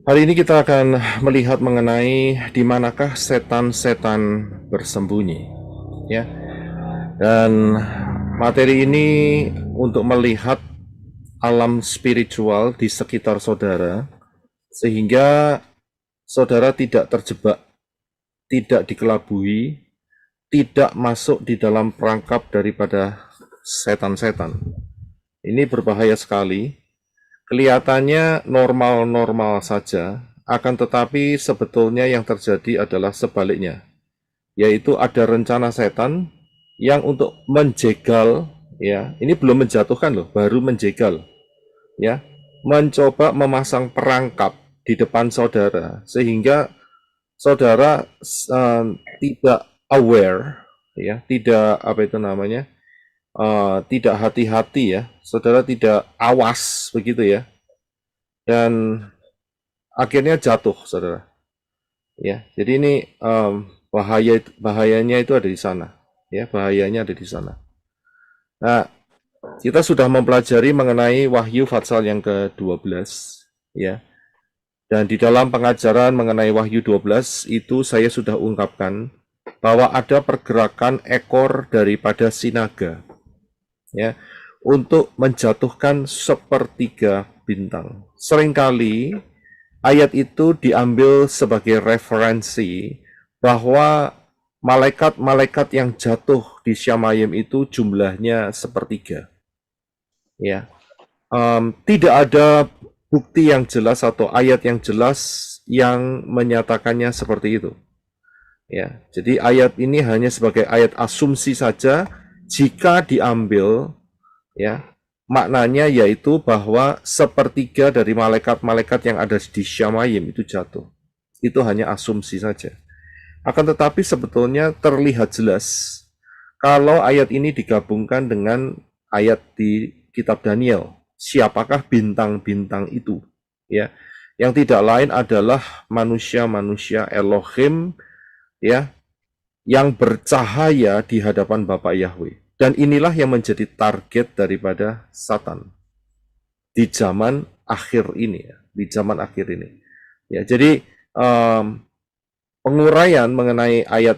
Hari ini kita akan melihat mengenai di manakah setan-setan bersembunyi, ya. Dan materi ini untuk melihat alam spiritual di sekitar saudara, sehingga saudara tidak terjebak, tidak dikelabui, tidak masuk di dalam perangkap daripada setan-setan. Ini berbahaya sekali. Kelihatannya normal-normal saja, akan tetapi sebetulnya yang terjadi adalah sebaliknya, yaitu ada rencana setan yang untuk menjegal, ya, ini belum menjatuhkan loh, baru menjegal, ya, mencoba memasang perangkap di depan saudara sehingga saudara tidak aware, ya, tidak apa itu namanya, tidak hati-hati, ya, saudara tidak awas begitu ya, dan akhirnya jatuh, saudara. Ya, jadi ini bahayanya itu ada di sana. Ya, bahayanya ada di sana. Nah, kita sudah mempelajari mengenai Wahyu Fatsal yang ke-12, ya. Dan di dalam pengajaran mengenai Wahyu 12 itu saya sudah ungkapkan bahwa ada pergerakan ekor daripada sinaga, ya, untuk menjatuhkan sepertiga bintang. Seringkali ayat itu diambil sebagai referensi bahwa malaikat-malaikat yang jatuh di Syamayim itu jumlahnya sepertiga. Ya, tidak ada bukti yang jelas atau ayat yang jelas yang menyatakannya seperti itu. Ya, jadi ayat ini hanya sebagai ayat asumsi saja jika diambil, ya, maknanya yaitu bahwa sepertiga dari malaikat-malaikat yang ada di Syamayim itu jatuh. Itu hanya asumsi saja. Akan tetapi sebetulnya terlihat jelas kalau ayat ini digabungkan dengan ayat di kitab Daniel. Siapakah bintang-bintang itu? Ya, yang tidak lain adalah manusia-manusia Elohim, ya, yang bercahaya di hadapan Bapa Yahweh. Dan inilah yang menjadi target daripada Satan di zaman akhir ini, ya, di zaman akhir ini. Ya, jadi penguraian mengenai ayat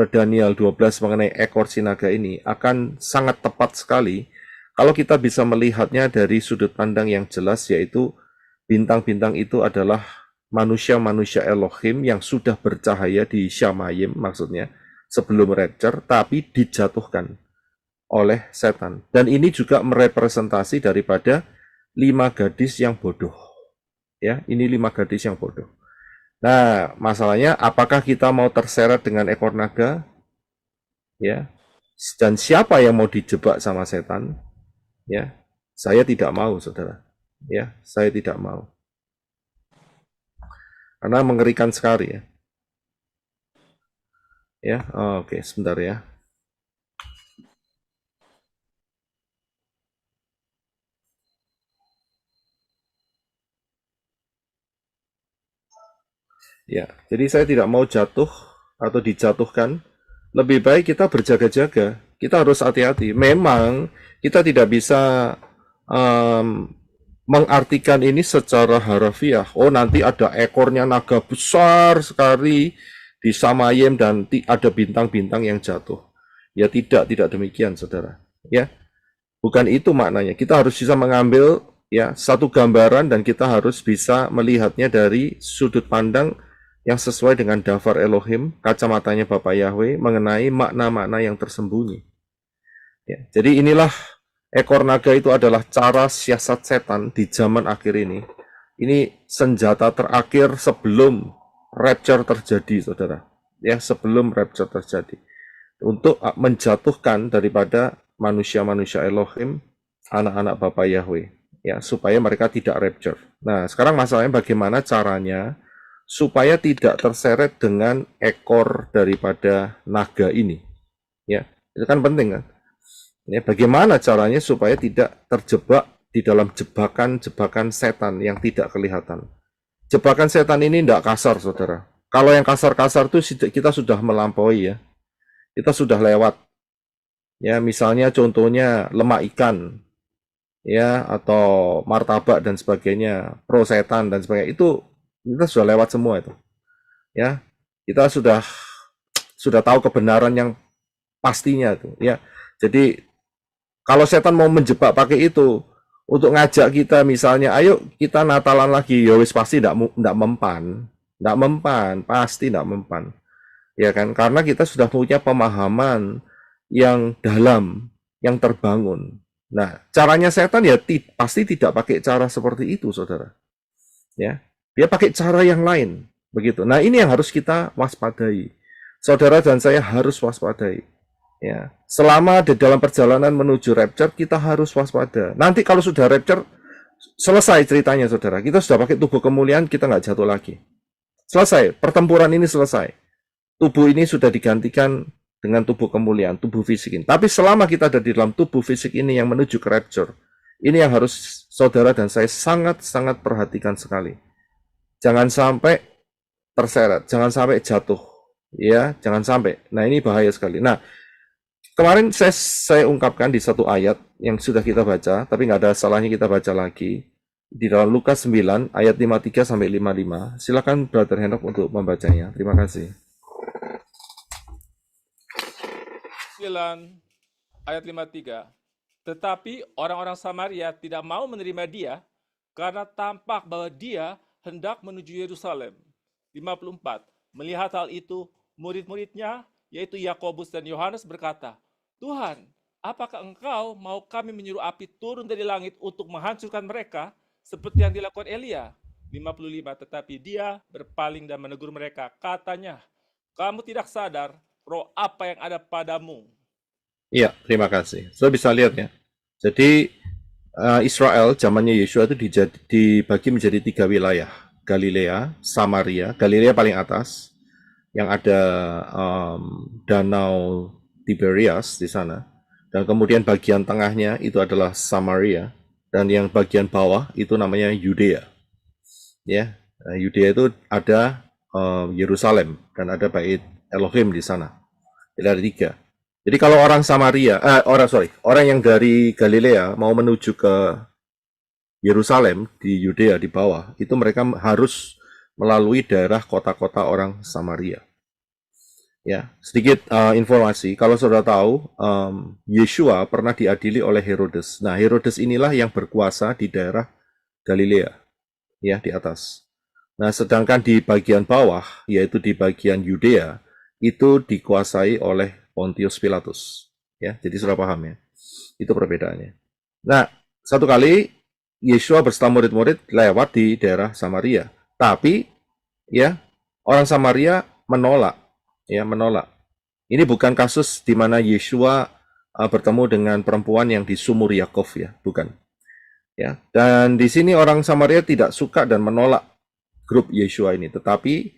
Daniel 12 mengenai ekor sinaga ini akan sangat tepat sekali kalau kita bisa melihatnya dari sudut pandang yang jelas, yaitu bintang-bintang itu adalah manusia-manusia Elohim yang sudah bercahaya di Syamayim, maksudnya sebelum rapture, tapi dijatuhkan oleh setan. Dan ini juga merepresentasi daripada 5 gadis yang bodoh. Ya, ini 5 gadis yang bodoh. Nah, masalahnya apakah kita mau terseret dengan ekor naga? Ya. Dan siapa yang mau dijebak sama setan? Ya. Saya tidak mau, Saudara. Ya, saya tidak mau. Karena mengerikan sekali, ya. Ya, oke, sebentar ya. Ya, jadi saya tidak mau jatuh atau dijatuhkan. Lebih baik kita berjaga-jaga. Kita harus hati-hati. Memang kita tidak bisa um, mengartikan ini secara harafiah. Oh, nanti ada ekornya naga besar sekali di Samayim dan ada bintang-bintang yang jatuh. Ya, tidak demikian, saudara. Ya, bukan itu maknanya. Kita harus bisa mengambil, ya, satu gambaran dan kita harus bisa melihatnya dari sudut pandang yang sesuai dengan dafar Elohim, kacamatanya Bapak Yahweh, mengenai makna-makna yang tersembunyi. Ya, jadi inilah ekor naga itu adalah cara siasat setan di zaman akhir ini. Ini senjata terakhir sebelum rapture terjadi, saudara. Ya, sebelum rapture terjadi. Untuk menjatuhkan daripada manusia-manusia Elohim, anak-anak Bapa Yahweh, ya, supaya mereka tidak rapture. Nah, sekarang masalahnya bagaimana caranya supaya tidak terseret dengan ekor daripada naga ini. Ya, itu kan penting kan? Ya, bagaimana caranya supaya tidak terjebak di dalam jebakan-jebakan setan yang tidak kelihatan. Jebakan setan ini tidak kasar, saudara. Kalau yang kasar-kasar itu kita sudah melampaui, ya. Kita sudah lewat. Ya, misalnya contohnya lemak ikan, ya, atau martabak dan sebagainya, pro setan dan sebagainya. Itu Kita sudah lewat semua itu. Ya, kita sudah tahu kebenaran yang pastinya itu. Ya, jadi kalau setan mau menjebak pakai itu untuk ngajak kita misalnya, ayo kita Natalan lagi, ya wis pasti tidak mempan, pasti tidak mempan, ya kan? Karena kita sudah punya pemahaman yang dalam, yang terbangun. Nah, caranya setan ya pasti tidak pakai cara seperti itu, saudara. Ya, dia pakai cara yang lain, begitu. Nah, ini yang harus kita waspadai. Saudara dan saya harus waspadai. Ya, selama di dalam perjalanan menuju rapture kita harus waspada. Nanti kalau sudah rapture selesai ceritanya, saudara. Kita sudah pakai tubuh kemuliaan, kita nggak jatuh lagi. Selesai, pertempuran ini selesai. Tubuh ini sudah digantikan dengan tubuh kemuliaan, tubuh fisik ini. Tapi selama kita ada di dalam tubuh fisik ini yang menuju ke rapture, ini yang harus saudara dan saya sangat-sangat perhatikan sekali. Jangan sampai terseret, jangan sampai jatuh, ya, jangan sampai. Nah, ini bahaya sekali. Nah, kemarin saya ungkapkan di satu ayat yang sudah kita baca, tapi nggak ada salahnya kita baca lagi. Di dalam Lukas 9, ayat 53 sampai 55. Silakan Brother Henok untuk membacanya. Terima kasih. 9 ayat 53. Tetapi orang-orang Samaria tidak mau menerima dia karena tampak bahwa dia hendak menuju Yerusalem. 54. Melihat hal itu, murid-muridnya, yaitu Yakobus dan Yohanes berkata, Tuhan, apakah engkau mau kami menyuruh api turun dari langit untuk menghancurkan mereka seperti yang dilakukan Elia? 55. Tetapi dia berpaling dan menegur mereka, katanya, kamu tidak sadar roh apa yang ada padamu. Iya, terima kasih. Sudah bisa lihat ya. Jadi Israel zamannya Yesua itu dibagi menjadi 3 wilayah. Galilea, Samaria. Galilea paling atas, yang ada danau Tiberias di sana. Dan kemudian bagian tengahnya itu adalah Samaria. Dan yang bagian bawah itu namanya Yudea. Ya, Yudea itu ada Yerusalem dan ada Bait Elohim di sana. Jadi ada 3. Jadi kalau orang Samaria, orang yang dari Galilea mau menuju ke Yerusalem di Yudea di bawah, itu mereka harus melalui daerah kota-kota orang Samaria. Ya, sedikit informasi. Kalau saudara tahu, Yeshua pernah diadili oleh Herodes. Nah, Herodes inilah yang berkuasa di daerah Galilea, ya di atas. Nah, sedangkan di bagian bawah, yaitu di bagian Yudea, itu dikuasai oleh Pontius Pilatus. Ya, jadi sudah paham ya. Itu perbedaannya. Nah, satu kali Yeshua beserta murid-murid lewat di daerah Samaria. Tapi ya, orang Samaria menolak. Ya, menolak. Ini bukan kasus di mana Yeshua bertemu dengan perempuan yang di sumur Yakov ya, bukan. Ya, dan di sini orang Samaria tidak suka dan menolak grup Yeshua ini, tetapi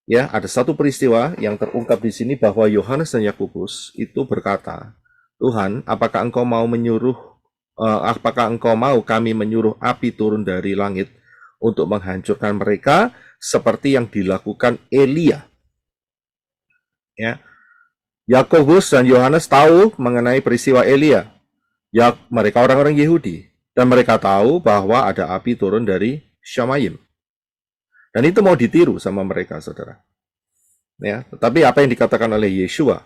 ya ada satu peristiwa yang terungkap di sini bahwa Yohanes dan Yakobus itu berkata, Tuhan, apakah engkau mau kami menyuruh api turun dari langit untuk menghancurkan mereka seperti yang dilakukan Elia? Ya, Yakobus dan Yohanes tahu mengenai peristiwa Elia. Ya, mereka orang-orang Yahudi dan mereka tahu bahwa ada api turun dari Syamayim. Dan itu mau ditiru sama mereka, saudara. Ya, tetapi apa yang dikatakan oleh Yeshua?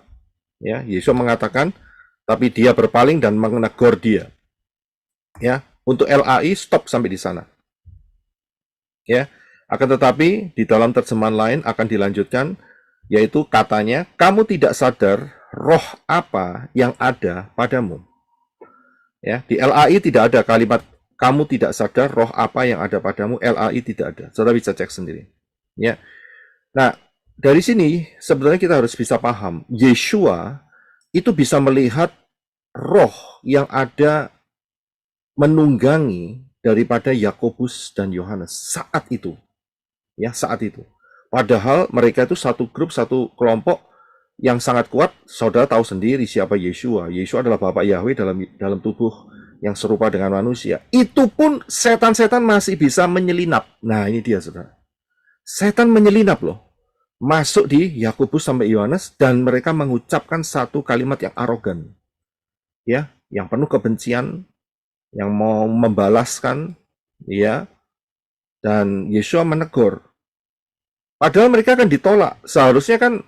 Ya, Yeshua mengatakan, tapi dia berpaling dan menegur dia. Ya, untuk LAI stop sampai di sana. Ya, akan tetapi di dalam terjemahan lain akan dilanjutkan, yaitu katanya, kamu tidak sadar roh apa yang ada padamu. Ya, di LAI tidak ada kalimat kamu tidak sadar roh apa yang ada padamu, LAI tidak ada. Saudara bisa cek sendiri. Ya. Nah, dari sini sebenarnya kita harus bisa paham, Yeshua itu bisa melihat roh yang ada menunggangi daripada Yakobus dan Yohanes saat itu. Ya, saat itu. Padahal mereka itu satu grup, satu kelompok yang sangat kuat. Saudara tahu sendiri siapa Yeshua. Yeshua adalah Bapak Yahweh dalam tubuh yang serupa dengan manusia. Itu pun setan-setan masih bisa menyelinap. Nah, ini dia, saudara. Setan menyelinap loh. Masuk di Yakobus sampai Yohanes dan mereka mengucapkan satu kalimat yang arogan. Ya, yang penuh kebencian, yang mau membalaskan, ya. Dan Yeshua menegur, Padahal mereka kan ditolak. Seharusnya kan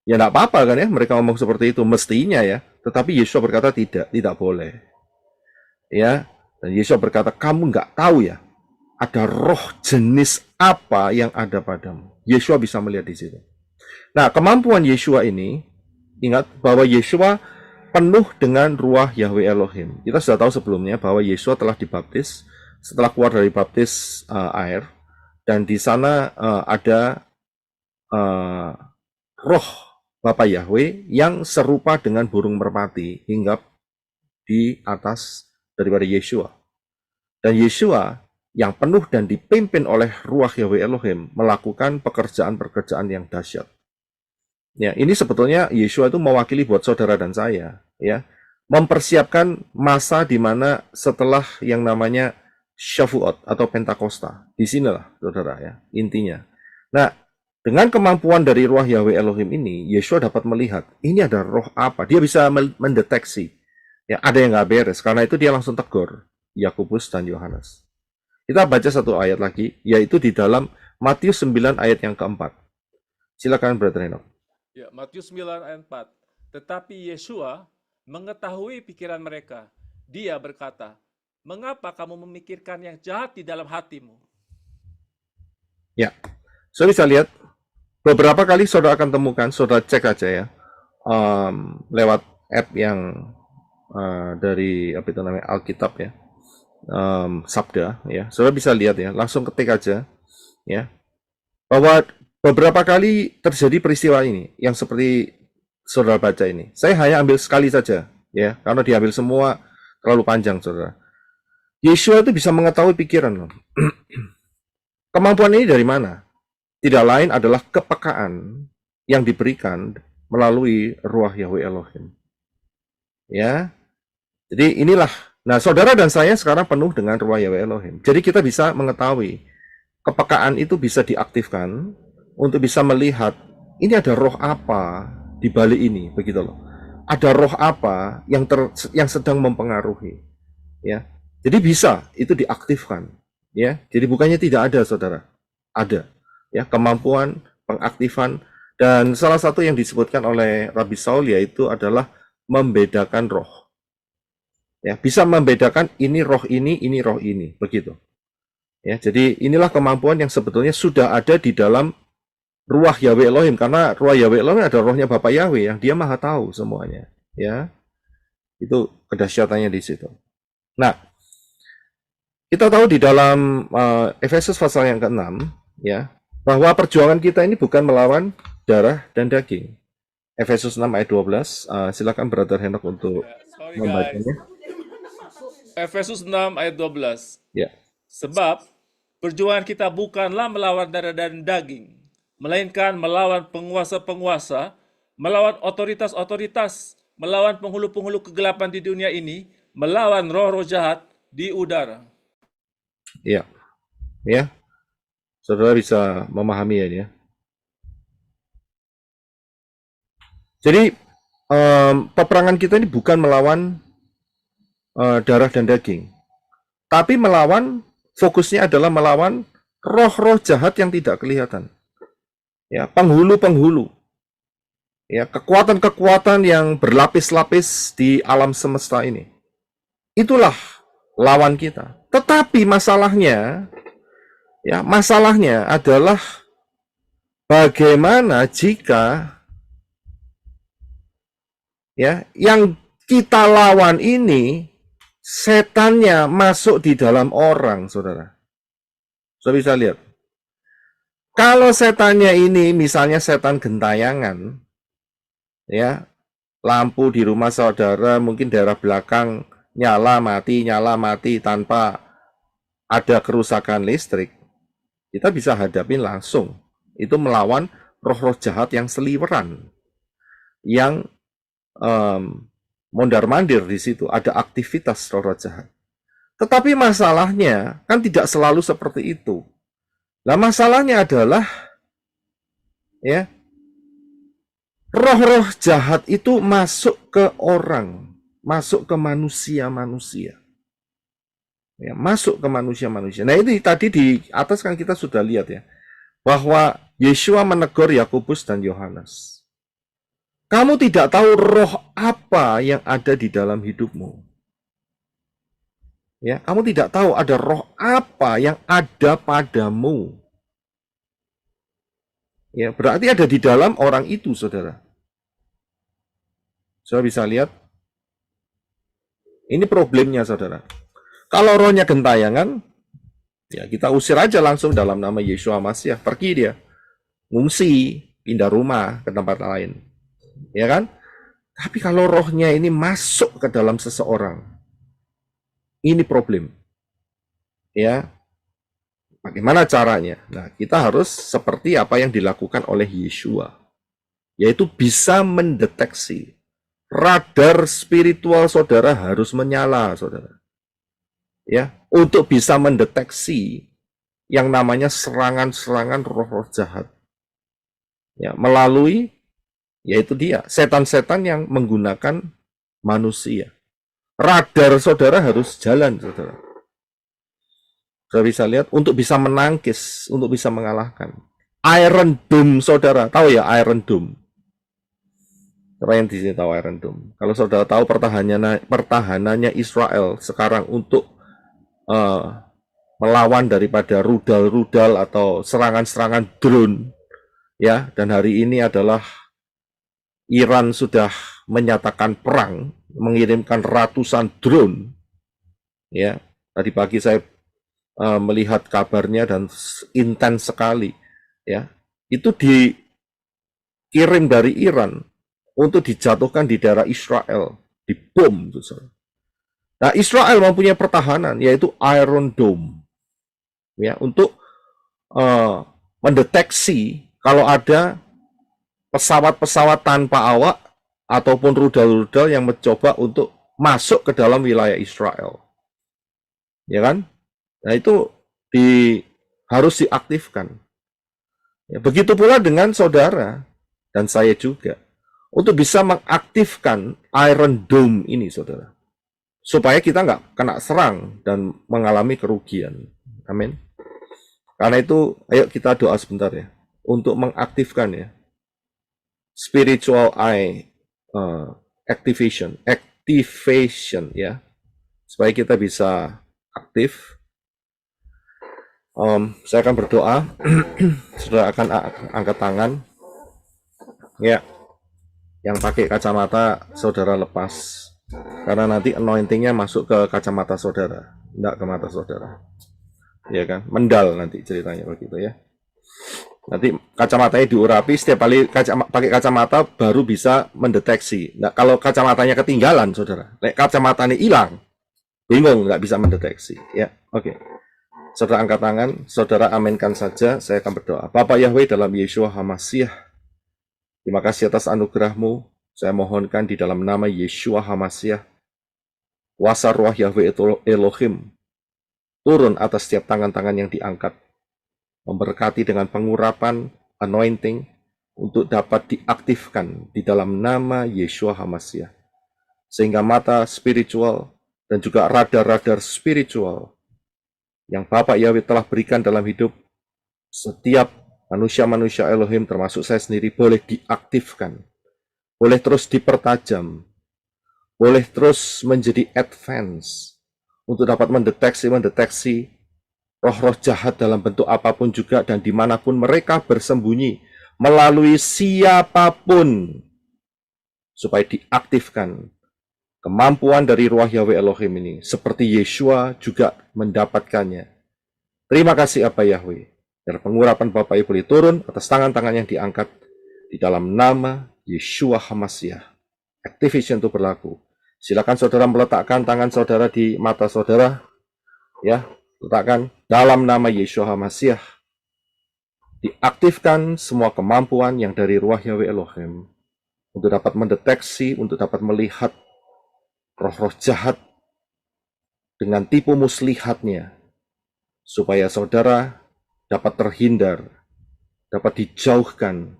ya enggak apa-apa kan ya mereka ngomong seperti itu mestinya ya. Tetapi Yesua berkata tidak boleh. Ya. Dan Yesua berkata, kamu nggak tahu ya ada roh jenis apa yang ada padamu. Yesua bisa melihat di situ. Nah, kemampuan Yesua ini, ingat bahwa Yesua penuh dengan ruah Yahweh Elohim. Kita sudah tahu sebelumnya bahwa Yesua telah dibaptis setelah keluar dari baptis air, dan di sana ada roh Bapa Yahweh yang serupa dengan burung merpati hinggap di atas daripada Yesua. Dan Yesua yang penuh dan dipimpin oleh ruah Yahweh Elohim melakukan pekerjaan-pekerjaan yang dahsyat. Ya, ini sebetulnya Yesua itu mewakili buat saudara dan saya, ya, mempersiapkan masa di mana setelah yang namanya Shavuot atau Pentakosta. Di sinilah, saudara, ya, intinya. Nah, dengan kemampuan dari ruah Yahweh Elohim ini, Yesua dapat melihat ini ada roh apa. Dia bisa mendeteksi, ya, ada yang nggak beres. Karena itu dia langsung tegur Yakobus dan Yohanes. Kita baca satu ayat lagi, yaitu di dalam Matius 9 ayat yang keempat. Silakan, Brother Enoch. Ya, Matius 9 ayat 4. Tetapi Yesua mengetahui pikiran mereka. Dia berkata, mengapa kamu memikirkan yang jahat di dalam hatimu? Ya, saya bisa lihat beberapa kali saudara akan temukan, saudara cek aja ya, lewat app yang dari apa itu namanya Alkitab ya. Sabda ya, saudara bisa lihat ya, langsung ketik aja ya, bahwa beberapa kali terjadi peristiwa ini yang seperti saudara baca ini. Saya hanya ambil sekali saja ya, karena diambil semua terlalu panjang, saudara. Yesua itu bisa mengetahui pikiran loh. Kemampuan ini dari mana? Tidak lain adalah kepekaan yang diberikan melalui ruah Yahweh Elohim. Ya, jadi inilah. Nah, saudara dan saya sekarang penuh dengan ruah Yahweh Elohim. Jadi kita bisa mengetahui kepekaan itu bisa diaktifkan untuk bisa melihat ini ada roh apa di balik ini, begitu loh. Ada roh apa yang sedang mempengaruhi, ya. Jadi bisa itu diaktifkan, ya. Jadi bukannya tidak ada, saudara. Ada, ya, kemampuan pengaktifan, dan salah satu yang disebutkan oleh Rabbi Saul yaitu adalah membedakan roh. Ya, bisa membedakan ini roh ini roh ini, begitu. Ya, jadi inilah kemampuan yang sebetulnya sudah ada di dalam ruah Yahweh Elohim, karena ruah Yahweh Elohim ada rohnya Bapa Yahweh yang dia maha tahu semuanya, ya. Itu kedahsyatannya di situ. Nah, kita tahu di dalam Efesus pasal yang ke-6 ya, bahwa perjuangan kita ini bukan melawan darah dan daging. Efesus 6 ayat 12, silakan Brother Henok untuk membacanya. Efesus 6 ayat 12. Ya. Sebab perjuangan kita bukanlah melawan darah dan daging, melainkan melawan penguasa-penguasa, melawan otoritas-otoritas, melawan penghulu-penghulu kegelapan di dunia ini, melawan roh-roh jahat di udara. Iya. Ya. Saudara bisa memahami ya. Jadi peperangan kita ini bukan melawan darah dan daging, tapi fokusnya adalah melawan roh-roh jahat yang tidak kelihatan, ya, penghulu-penghulu, ya, kekuatan-kekuatan yang berlapis-lapis di alam semesta ini. Itulah lawan kita. Tetapi masalahnya adalah bagaimana jika ya yang kita lawan ini setannya masuk di dalam orang, saudara. Saudara bisa lihat. Kalau setannya ini misalnya setan gentayangan, ya, lampu di rumah saudara mungkin daerah belakang nyala mati tanpa ada kerusakan listrik, kita bisa hadapin langsung. Itu melawan roh-roh jahat yang seliweran, yang mondar-mandir di situ, ada aktivitas roh-roh jahat. Tetapi masalahnya kan tidak selalu seperti itu. Nah, masalahnya adalah ya, roh-roh jahat itu masuk ke orang, masuk ke manusia-manusia. Ya, masuk ke manusia-manusia. Nah, ini tadi di atas kan kita sudah lihat ya, bahwa Yeshua menegur Yakobus dan Yohanes. Kamu tidak tahu roh apa yang ada di dalam hidupmu. Ya, kamu tidak tahu ada roh apa yang ada padamu. Ya, berarti ada di dalam orang itu, saudara. Saudara bisa lihat, ini problemnya, saudara. Kalau rohnya gentayangan, ya kita usir aja langsung dalam nama Yeshua Mashiach. Pergi dia, ngungsi, pindah rumah ke tempat lain. Ya kan? Tapi kalau rohnya ini masuk ke dalam seseorang, ini problem. Ya, bagaimana caranya? Nah, kita harus seperti apa yang dilakukan oleh Yeshua, yaitu bisa mendeteksi. Radar spiritual saudara harus menyala, saudara. Ya, untuk bisa mendeteksi yang namanya serangan-serangan roh-roh jahat. Ya, melalui yaitu dia, setan-setan yang menggunakan manusia. Radar saudara harus jalan, saudara. Saudara bisa lihat, untuk bisa menangkis, untuk bisa mengalahkan. Iron Dome, saudara. Tahu ya Iron Dome? Siapa yang di sini tahu Iron Dome? Kalau saudara tahu pertahanannya Israel sekarang untuk melawan daripada rudal-rudal atau serangan-serangan drone, ya, dan hari ini adalah Iran sudah menyatakan perang, mengirimkan ratusan drone. Ya, tadi pagi saya melihat kabarnya dan intens sekali. Ya, itu dikirim dari Iran untuk dijatuhkan di daerah Israel, dibom. Nah, Israel mempunyai pertahanan yaitu Iron Dome. Ya, untuk mendeteksi kalau ada pesawat-pesawat tanpa awak ataupun rudal-rudal yang mencoba untuk masuk ke dalam wilayah Israel. Ya kan? Nah, itu harus diaktifkan. Ya, begitu pula dengan saudara dan saya juga. Untuk bisa mengaktifkan Iron Dome ini, saudara. Supaya kita nggak kena serang dan mengalami kerugian. Amin. Karena itu, ayo kita doa sebentar ya. Untuk mengaktifkan ya. Spiritual eye activation ya, supaya kita bisa aktif. Saya akan berdoa. Saudara akan angkat tangan ya. Yang pakai kacamata saudara lepas, karena nanti anointingnya masuk ke kacamata saudara, tidak ke mata saudara, ya kan, mendal nanti ceritanya begitu ya. Nanti kacamatanya diurapi, setiap kali pakai kacamata baru bisa mendeteksi. Nah, kalau kacamatanya ketinggalan, saudara, kacamatanya hilang, bingung, nggak bisa mendeteksi. Ya, oke. Saudara angkat tangan, saudara aminkan saja, saya akan berdoa. Bapak Yahweh dalam Yeshua HaMashiach, terima kasih atas anugerah-Mu. Saya mohonkan di dalam nama Yeshua HaMashiach, kuasa roh Yahweh Elohim, turun atas setiap tangan-tangan yang diangkat, memberkati dengan pengurapan, anointing, untuk dapat diaktifkan di dalam nama Yeshua HaMashiach. Sehingga mata spiritual dan juga radar-radar spiritual yang Bapak Yahweh telah berikan dalam hidup setiap manusia-manusia Elohim, termasuk saya sendiri, boleh diaktifkan, boleh terus dipertajam, boleh terus menjadi advance, untuk dapat mendeteksi roh-roh jahat dalam bentuk apapun juga dan dimanapun mereka bersembunyi, melalui siapapun, supaya diaktifkan kemampuan dari ruah Yahweh Elohim ini, seperti Yeshua juga mendapatkannya. Terima kasih Abba Yahweh, biar pengurapan Bapak Ibu boleh turun atas tangan-tangan yang diangkat di dalam nama Yeshua HaMashiach. Activation itu berlaku. Silakan saudara meletakkan tangan saudara di mata saudara, ya. Letakkan dalam nama Yeshua HaMashiach. Diaktifkan semua kemampuan yang dari ruah Yahweh Elohim untuk dapat mendeteksi, untuk dapat melihat roh-roh jahat dengan tipu muslihatnya, supaya saudara dapat terhindar, dapat dijauhkan,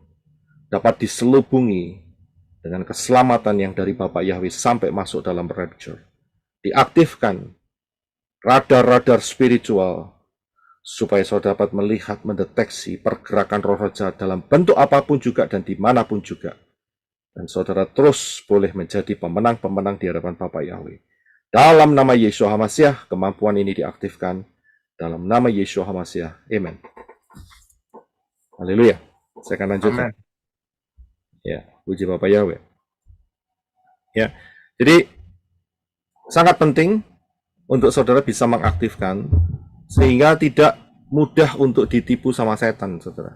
dapat diselubungi dengan keselamatan yang dari Bapak Yahweh sampai masuk dalam rapture. Diaktifkan radar-radar spiritual, supaya saudara dapat melihat, mendeteksi pergerakan roh jahat dalam bentuk apapun juga dan dimanapun juga. Dan saudara terus boleh menjadi pemenang-pemenang di hadapan Bapa Yahweh. Dalam nama Yeshua HaMashiach, kemampuan ini diaktifkan. Dalam nama Yeshua HaMashiach. Amen. Haleluya. Saya akan lanjutkan. Amen. Ya, puji Bapa Yahweh. Ya, jadi sangat penting untuk saudara bisa mengaktifkan sehingga tidak mudah untuk ditipu sama setan, saudara.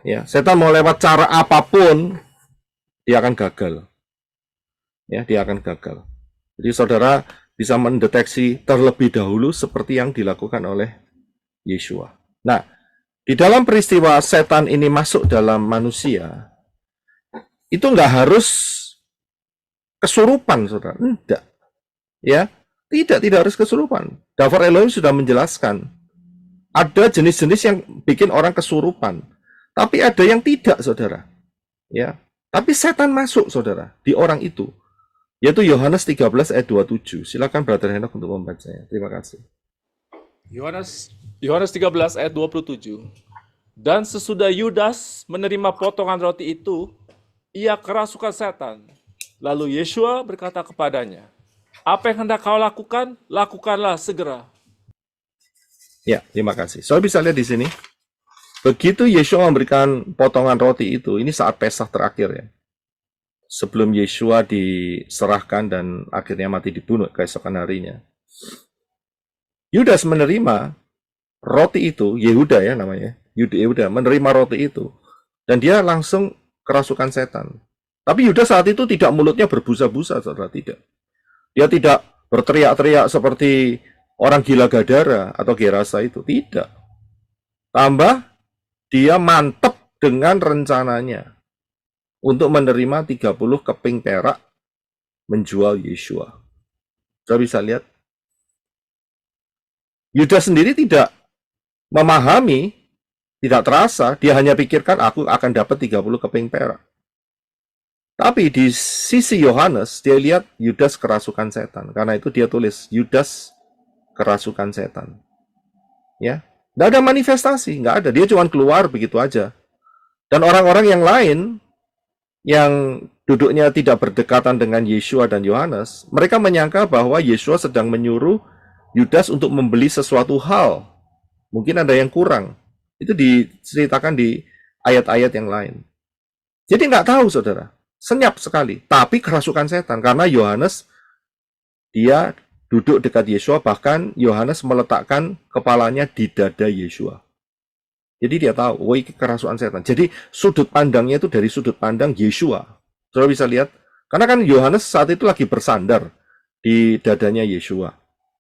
Ya, setan mau lewat cara apapun dia akan gagal. Ya, dia akan gagal. Jadi saudara bisa mendeteksi terlebih dahulu seperti yang dilakukan oleh Yeshua. Nah, di dalam peristiwa setan ini masuk dalam manusia, itu nggak harus kesurupan, saudara. Tidak. Ya, tidak harus kesurupan. Daftar Elohim sudah menjelaskan. Ada jenis-jenis yang bikin orang kesurupan. Tapi ada yang tidak, saudara. Ya, tapi setan masuk, saudara, di orang itu. Yaitu Yohanes 13 ayat 27. Silakan Brother Henok untuk membacanya. Terima kasih. Yohanes 13 ayat 27. Dan sesudah Yudas menerima potongan roti itu, ia kerasukan setan. Lalu Yeshua berkata kepadanya, apa yang hendak kau lakukan, lakukanlah segera. Ya, terima kasih. Soalnya bisa lihat di sini. Begitu Yeshua memberikan potongan roti itu, ini saat Pesah terakhir ya. Sebelum Yeshua diserahkan dan akhirnya mati dibunuh keesokan harinya. Yudas menerima roti itu, Yehuda ya namanya. Yehuda menerima roti itu. Dan dia langsung kerasukan setan. Tapi Yudas saat itu tidak mulutnya berbusa-busa, saudara, tidak. Dia tidak berteriak-teriak seperti orang gila Gadara atau Gerasa itu, tidak. Tambah, dia mantap dengan rencananya untuk menerima 30 keping perak menjual Yeshua. Saudara bisa lihat. Yudas sendiri tidak memahami, tidak terasa, dia hanya pikirkan aku akan dapat 30 keping perak. Tapi di sisi Yohanes, dia lihat Yudas kerasukan setan. Karena itu dia tulis, Yudas kerasukan setan. Ya, nggak ada manifestasi, nggak ada. Dia cuma keluar begitu aja. Dan orang-orang yang lain, yang duduknya tidak berdekatan dengan Yeshua dan Yohanes, mereka menyangka bahwa Yeshua sedang menyuruh Yudas untuk membeli sesuatu hal. Mungkin ada yang kurang. Itu diceritakan di ayat-ayat yang lain. Jadi nggak tahu, saudara. Senyap sekali, tapi kerasukan setan. Karena Yohanes, dia duduk dekat Yeshua, bahkan Yohanes meletakkan kepalanya di dada Yeshua. Jadi dia tahu, oh ini kerasukan setan. Jadi sudut pandangnya itu dari sudut pandang Yeshua. Saudara bisa lihat, karena kan Yohanes saat itu lagi bersandar di dadanya Yeshua.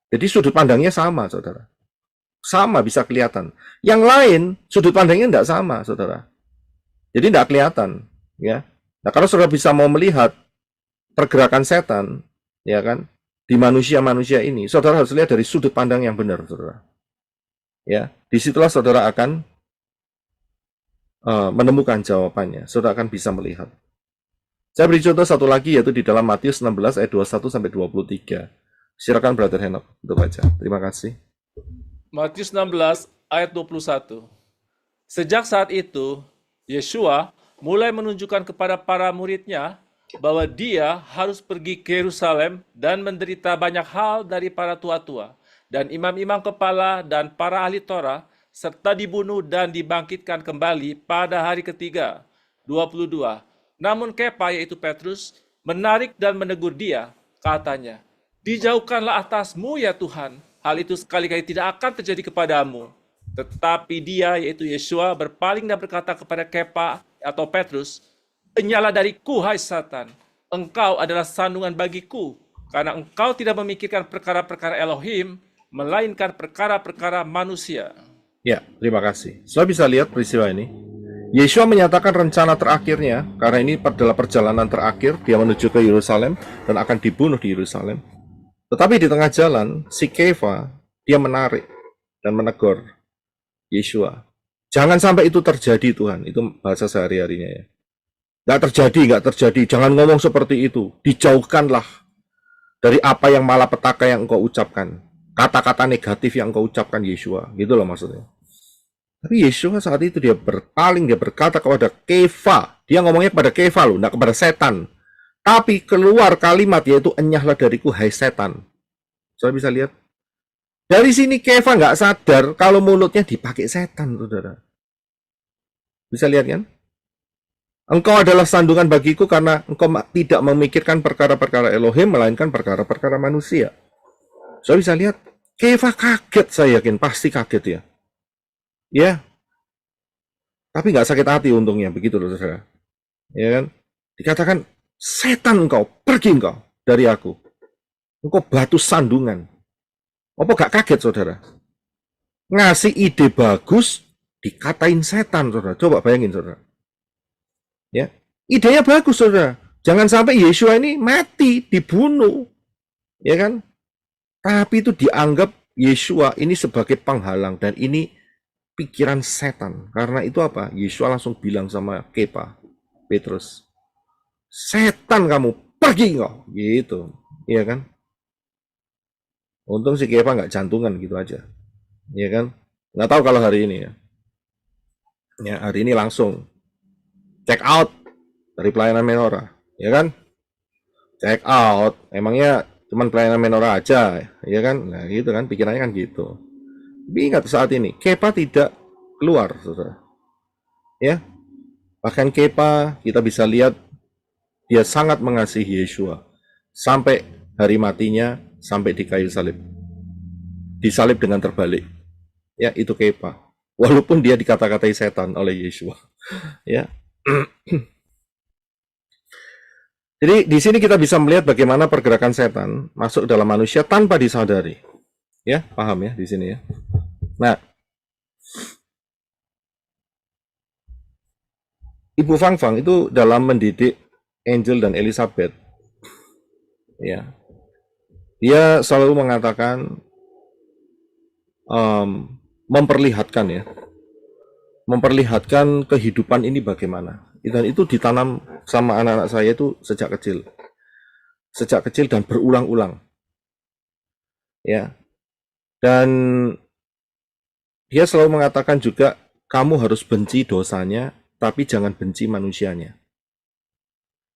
Jadi sudut pandangnya sama, saudara. Sama, bisa kelihatan. Yang lain, sudut pandangnya tidak sama, saudara. Jadi tidak kelihatan, ya. Nah, kalau saudara bisa mau melihat pergerakan setan, ya kan, di manusia-manusia ini, saudara harus lihat dari sudut pandang yang benar, saudara. Ya, disitulah saudara akan menemukan jawabannya. Saudara akan bisa melihat. Saya beri contoh satu lagi, yaitu di dalam Matius 16 ayat 21 sampai 23. Silakan Brother Henok untuk baca. Terima kasih. Matius 16 ayat 21. Sejak saat itu, Yeshua mulai menunjukkan kepada para muridnya bahwa dia harus pergi ke Yerusalem dan menderita banyak hal dari para tua-tua dan imam-imam kepala dan para ahli Torah, serta dibunuh dan dibangkitkan kembali pada hari ketiga. 22. Namun Kepa, yaitu Petrus, menarik dan menegur dia, katanya, dijauhkanlah atasmu ya Tuhan, hal itu sekali-kali tidak akan terjadi kepadamu. Tetapi dia, yaitu Yeshua, berpaling dan berkata kepada Kepa atau Petrus, "Enyala dariku, hai Satan, engkau adalah sandungan bagiku, karena engkau tidak memikirkan perkara-perkara Elohim, melainkan perkara-perkara manusia." Ya, terima kasih. Saudara bisa lihat peristiwa ini. Yeshua menyatakan rencana terakhirnya, karena ini adalah perjalanan terakhir, dia menuju ke Yerusalem dan akan dibunuh di Yerusalem. Tetapi di tengah jalan, si Kefa, dia menarik dan menegur Yeshua. Jangan sampai itu terjadi, Tuhan. Itu bahasa sehari-harinya ya. Nggak terjadi. Jangan ngomong seperti itu. Dijauhkanlah dari apa yang malapetaka yang engkau ucapkan. kata-kata negatif yang engkau ucapkan Yeshua, gitu loh maksudnya. Tapi Yeshua saat itu dia berpaling, dia berkata kepada Kefa, dia ngomongnya kepada Kefa loh, enggak kepada setan. Tapi keluar kalimat yaitu enyahlah dariku hai setan. Saudara bisa lihat. Dari sini Kefa nggak sadar kalau mulutnya dipakai setan, saudara. Bisa lihat kan? Engkau adalah sandungan bagiku karena engkau tidak memikirkan perkara-perkara Elohim, melainkan perkara-perkara manusia. Saudara bisa lihat, Kefa kaget, saya yakin pasti kaget ya. Ya, tapi nggak sakit hati untungnya, begitu loh saudara. Ya kan? Dikatakan, setan engkau, pergi engkau dari aku. Engkau batu sandungan. Apa gak kaget saudara? Ngasih ide bagus, dikatain setan saudara. Coba bayangin saudara. Ya, idenya bagus saudara. Jangan sampai Yeshua ini mati, dibunuh. Ya kan? Tapi itu dianggap Yeshua ini sebagai penghalang. Dan ini pikiran setan. Karena itu apa? Yeshua langsung bilang sama Kepa, Petrus, setan kamu, pergi kau. Gitu. Iya kan? Untung si Kepa nggak jantungan gitu aja. Iya kan? Nggak tahu kalau hari ini ya. Ya, hari ini langsung check out dari pelayanan Menora. Ya kan? Check out. Emangnya cuman pelayanan Menora aja. Ya kan? Nah gitu kan. Pikirannya kan gitu. Tapi ingat saat ini, Kepa tidak keluar, saudara. Ya, bahkan Kepa kita bisa lihat dia sangat mengasihi Yeshua sampai hari matinya, sampai di kayu salib, disalib dengan terbalik. Ya, itu Kepa. Walaupun dia dikata-katai setan oleh Yeshua. Ya. Jadi di sini kita bisa melihat bagaimana pergerakan setan masuk dalam manusia tanpa disadari. Ya, paham ya di sini ya. Nah, Ibu Fang Fang itu dalam mendidik Angel dan Elizabeth, ya, dia selalu mengatakan memperlihatkan kehidupan ini bagaimana. Dan itu ditanam sama anak-anak saya itu sejak kecil dan berulang-ulang, ya. Dan dia selalu mengatakan juga, kamu harus benci dosanya, tapi jangan benci manusianya.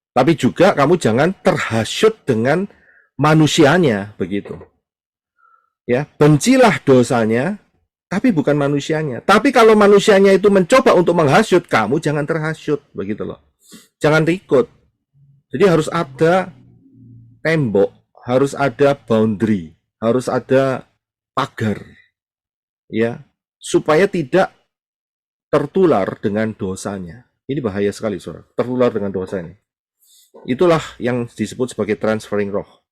Tapi juga kamu jangan terhasut dengan manusianya, begitu. Ya, bencilah dosanya, tapi bukan manusianya. Tapi kalau manusianya itu mencoba untuk menghasut, kamu jangan terhasut, begitu loh. Jangan ikut. Jadi harus ada tembok, harus ada boundary, harus ada pagar, ya, supaya tidak tertular dengan dosanya. Ini bahaya sekali, saudara. Tertular dengan dosa ini. Itulah yang disebut sebagai transferring roh.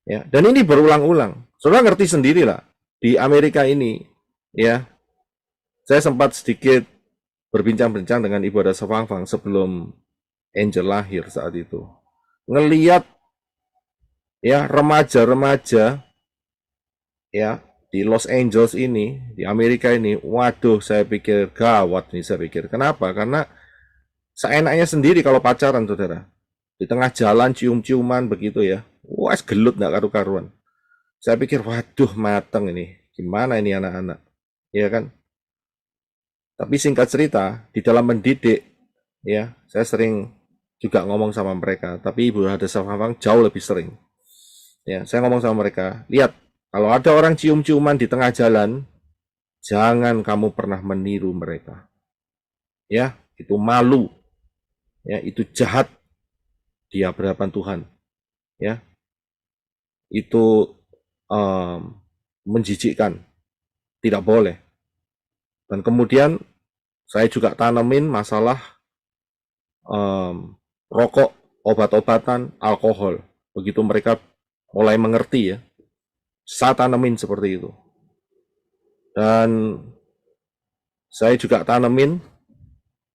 Ya, dan ini berulang-ulang. Saudara ngerti sendirilah. Di Amerika ini, ya, saya sempat sedikit berbincang-bincang dengan Ibu Adasa Fang Fang sebelum Angel lahir saat itu. Ngeliat, ya, remaja-remaja, ya, di Los Angeles ini, di Amerika ini, waduh, saya pikir gawat nih, saya pikir. Kenapa? Karena seenaknya sendiri kalau pacaran, saudara. Di tengah jalan cium-ciuman begitu ya. Wah, gelut nggak karu-karuan. Saya pikir, waduh, mateng ini. Gimana ini anak-anak? Ya kan? Tapi singkat cerita, di dalam mendidik, ya, saya sering juga ngomong sama mereka. Tapi Ibu Adasa Fang Fang jauh lebih sering. Ya, saya ngomong sama mereka, lihat, kalau ada orang cium-ciuman di tengah jalan, jangan kamu pernah meniru mereka. Ya, itu malu. Ya, itu jahat di hadapan Tuhan. Ya, itu menjijikkan, tidak boleh. Dan kemudian saya juga tanamin masalah rokok, obat-obatan, alkohol. Begitu mereka mulai mengerti ya, saya tanamin seperti itu. Dan saya juga tanamin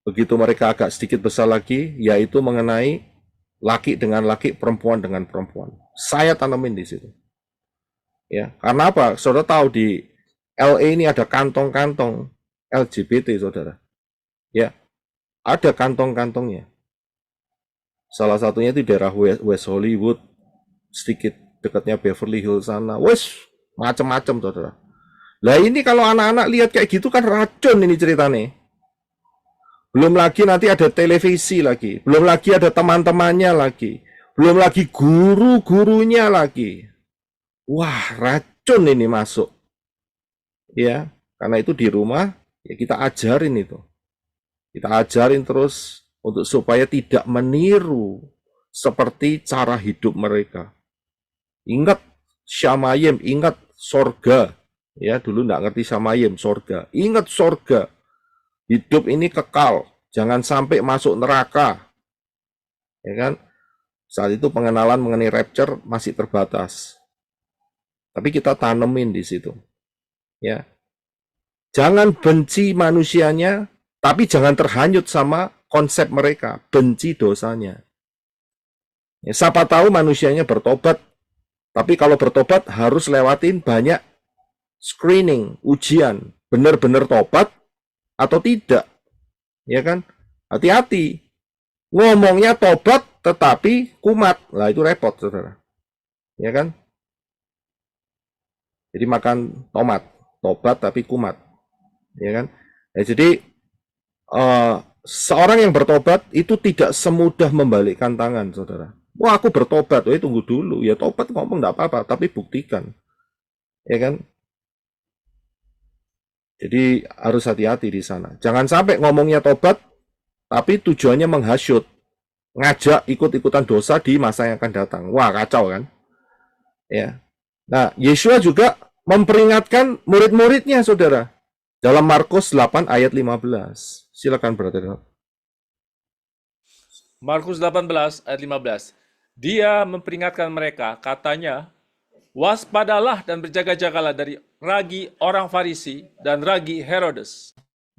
begitu mereka agak sedikit besar lagi, yaitu mengenai laki dengan laki, perempuan dengan perempuan. Saya tanamin di situ. Ya, karena apa? Saudara tahu di LA ini ada kantong-kantong LGBT, saudara. Ya, ada kantong-kantongnya. Salah satunya itu daerah West Hollywood, sedikit dekatnya Beverly Hills sana. Wes, macam-macam, saudara. Lah ini kalau anak-anak lihat kayak gitu kan racun ini ceritanya. Belum lagi nanti ada televisi lagi, belum lagi ada teman-temannya lagi, belum lagi guru-gurunya lagi. Wah, racun ini masuk. Ya, karena itu di rumah ya kita ajarin itu. Kita ajarin terus untuk supaya tidak meniru seperti cara hidup mereka. Ingat Syamayim, ingat sorga. Ya, dulu nggak ngerti Syamayim, sorga. Ingat sorga. Hidup ini kekal. Jangan sampai masuk neraka. Ya kan? Saat itu pengenalan mengenai rapture masih terbatas. Tapi kita tanemin di situ. Ya. Jangan benci manusianya, tapi jangan terhanyut sama konsep mereka. Benci dosanya. Ya, siapa tahu manusianya bertobat. Tapi kalau bertobat harus lewatin banyak screening, ujian. Benar-benar tobat atau tidak. Ya kan? Hati-hati. Ngomongnya tobat tetapi kumat. Lah itu repot, saudara. Ya kan? Jadi makan tomat. Tobat tapi kumat. Ya kan? Jadi seorang yang bertobat itu tidak semudah membalikkan tangan, saudara. Wah, aku bertobat. Wah, tunggu dulu. Ya tobat ngomong enggak apa-apa, tapi buktikan. Ya kan? Jadi harus hati-hati di sana. Jangan sampai ngomongnya tobat, tapi tujuannya menghasut, ngajak ikut-ikutan dosa di masa yang akan datang. Wah, kacau kan? Ya. Nah, Yesua juga memperingatkan murid-muridnya, saudara. Dalam Markus 8 ayat 15. Silakan, brother. Markus 18 ayat 15. Dia memperingatkan mereka, katanya, waspadalah dan berjaga-jagalah dari ragi orang Farisi dan ragi Herodes.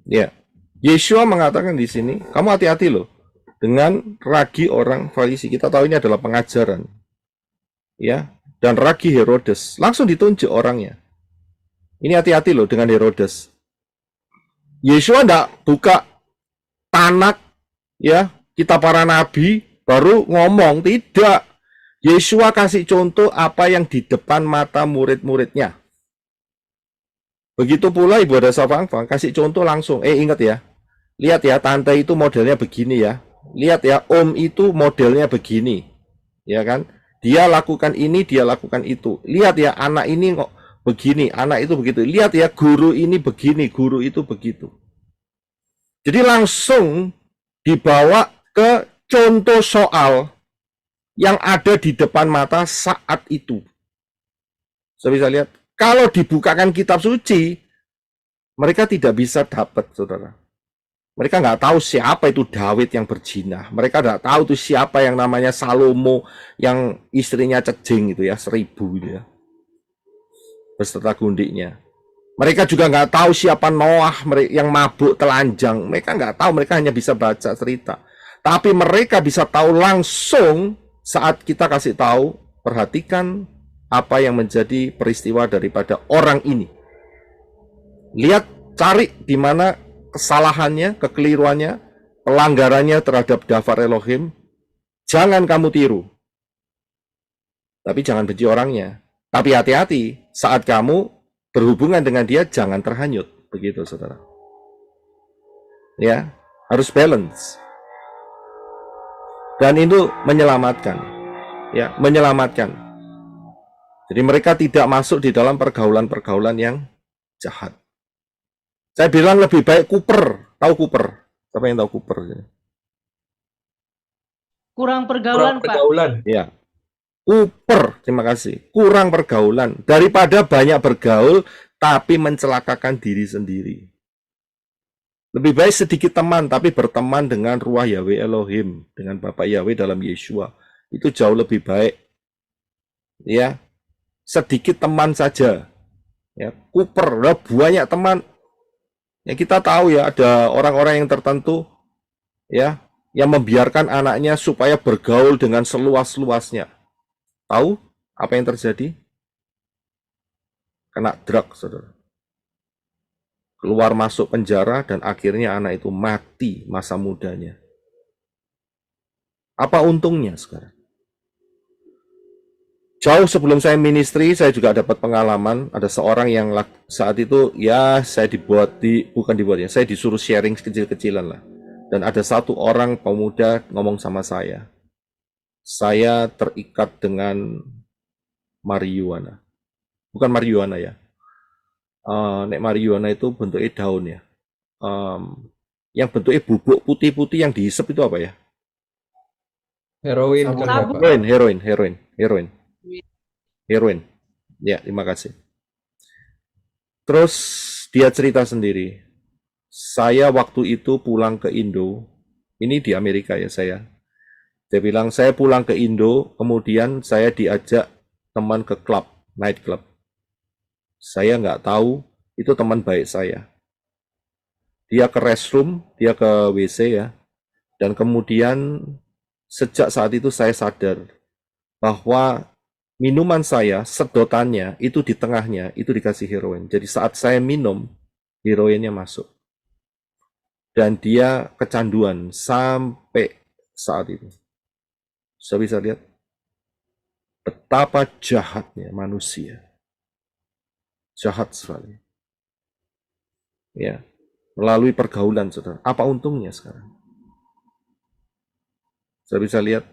Ya. Yesua mengatakan di sini, kamu hati-hati loh dengan ragi orang Farisi. Kita tahu ini adalah pengajaran. Ya, dan ragi Herodes. Langsung ditunjuk orangnya. Ini hati-hati loh dengan Herodes. Yesua enggak buka tanak ya, kita para nabi baru ngomong, tidak. Yesua kasih contoh apa yang di depan mata murid-muridnya. Begitu pula Ibu ada Fang kasih contoh langsung. Ingat ya. Lihat ya, tante itu modelnya begini ya. Lihat ya, om itu modelnya begini. Ya kan? Dia lakukan ini, dia lakukan itu. Lihat ya, anak ini kok begini, anak itu begitu. Lihat ya, guru ini begini, guru itu begitu. Jadi langsung dibawa ke contoh soal yang ada di depan mata saat itu. Saya bisa lihat, kalau dibukakan kitab suci, mereka tidak bisa dapat, saudara. Mereka nggak tahu siapa itu Daud yang berzina. Mereka nggak tahu itu siapa yang namanya Salomo yang istrinya cejing itu ya, 1000 gitu ya. Beserta gundiknya. Mereka juga nggak tahu siapa Noah yang mabuk telanjang. Mereka nggak tahu, mereka hanya bisa baca cerita. Tapi mereka bisa tahu langsung saat kita kasih tahu, perhatikan apa yang menjadi peristiwa daripada orang ini. Lihat, cari di mana kesalahannya, kekeliruannya, pelanggarannya terhadap daftar Elohim. Jangan kamu tiru. Tapi jangan benci orangnya. Tapi hati-hati, saat kamu berhubungan dengan dia, jangan terhanyut. Begitu, saudara. Ya, harus balance. Dan itu menyelamatkan. Ya, menyelamatkan. Jadi mereka tidak masuk di dalam pergaulan-pergaulan yang jahat. Saya bilang lebih baik Cooper. Tahu Cooper? Siapa yang tahu Cooper? Kurang pergaulan, Pak. Ya. Cooper, terima kasih. Kurang pergaulan. Daripada banyak bergaul, tapi mencelakakan diri sendiri. Lebih baik sedikit teman, tapi berteman dengan Ruah Yahweh Elohim. Dengan Bapak Yahweh dalam Yesua. Itu jauh lebih baik. Ya. Sedikit teman saja. Ya. Cooper, banyak teman. Ya, kita tahu ya, ada orang-orang yang tertentu. Ya. Yang membiarkan anaknya supaya bergaul dengan seluas-luasnya. Tahu apa yang terjadi? Kena drugs, saudara. Keluar masuk penjara dan akhirnya anak itu mati masa mudanya. Apa untungnya sekarang? Jauh sebelum saya ministry, saya juga dapat pengalaman. Ada seorang yang saat itu, ya saya bukan dibuat ya, saya disuruh sharing kecil-kecilan lah. Dan ada satu orang pemuda ngomong sama saya terikat dengan marijuana. Bukan marijuana ya. Nek marijuana itu bentuknya daun ya. Yang bentuknya bubuk putih-putih yang dihisap itu apa ya? Heroin Sabu. kali ya, Pak. Heroin. Ya, terima kasih. Terus dia cerita sendiri. Saya waktu itu pulang ke Indo. Ini di Amerika ya saya. Dia bilang saya pulang ke Indo, kemudian saya diajak teman ke klub, night club. Saya nggak tahu itu teman baik saya. Dia ke restroom, dia ke WC ya. Dan kemudian sejak saat itu saya sadar bahwa minuman saya, sedotannya, itu di tengahnya, itu dikasih heroin. Jadi saat saya minum, heroinnya masuk. Dan dia kecanduan sampai saat itu. Saya bisa lihat betapa jahatnya manusia. Jahat sekali. Ya, melalui pergaulan, saudara. Apa untungnya sekarang? Saya bisa lihat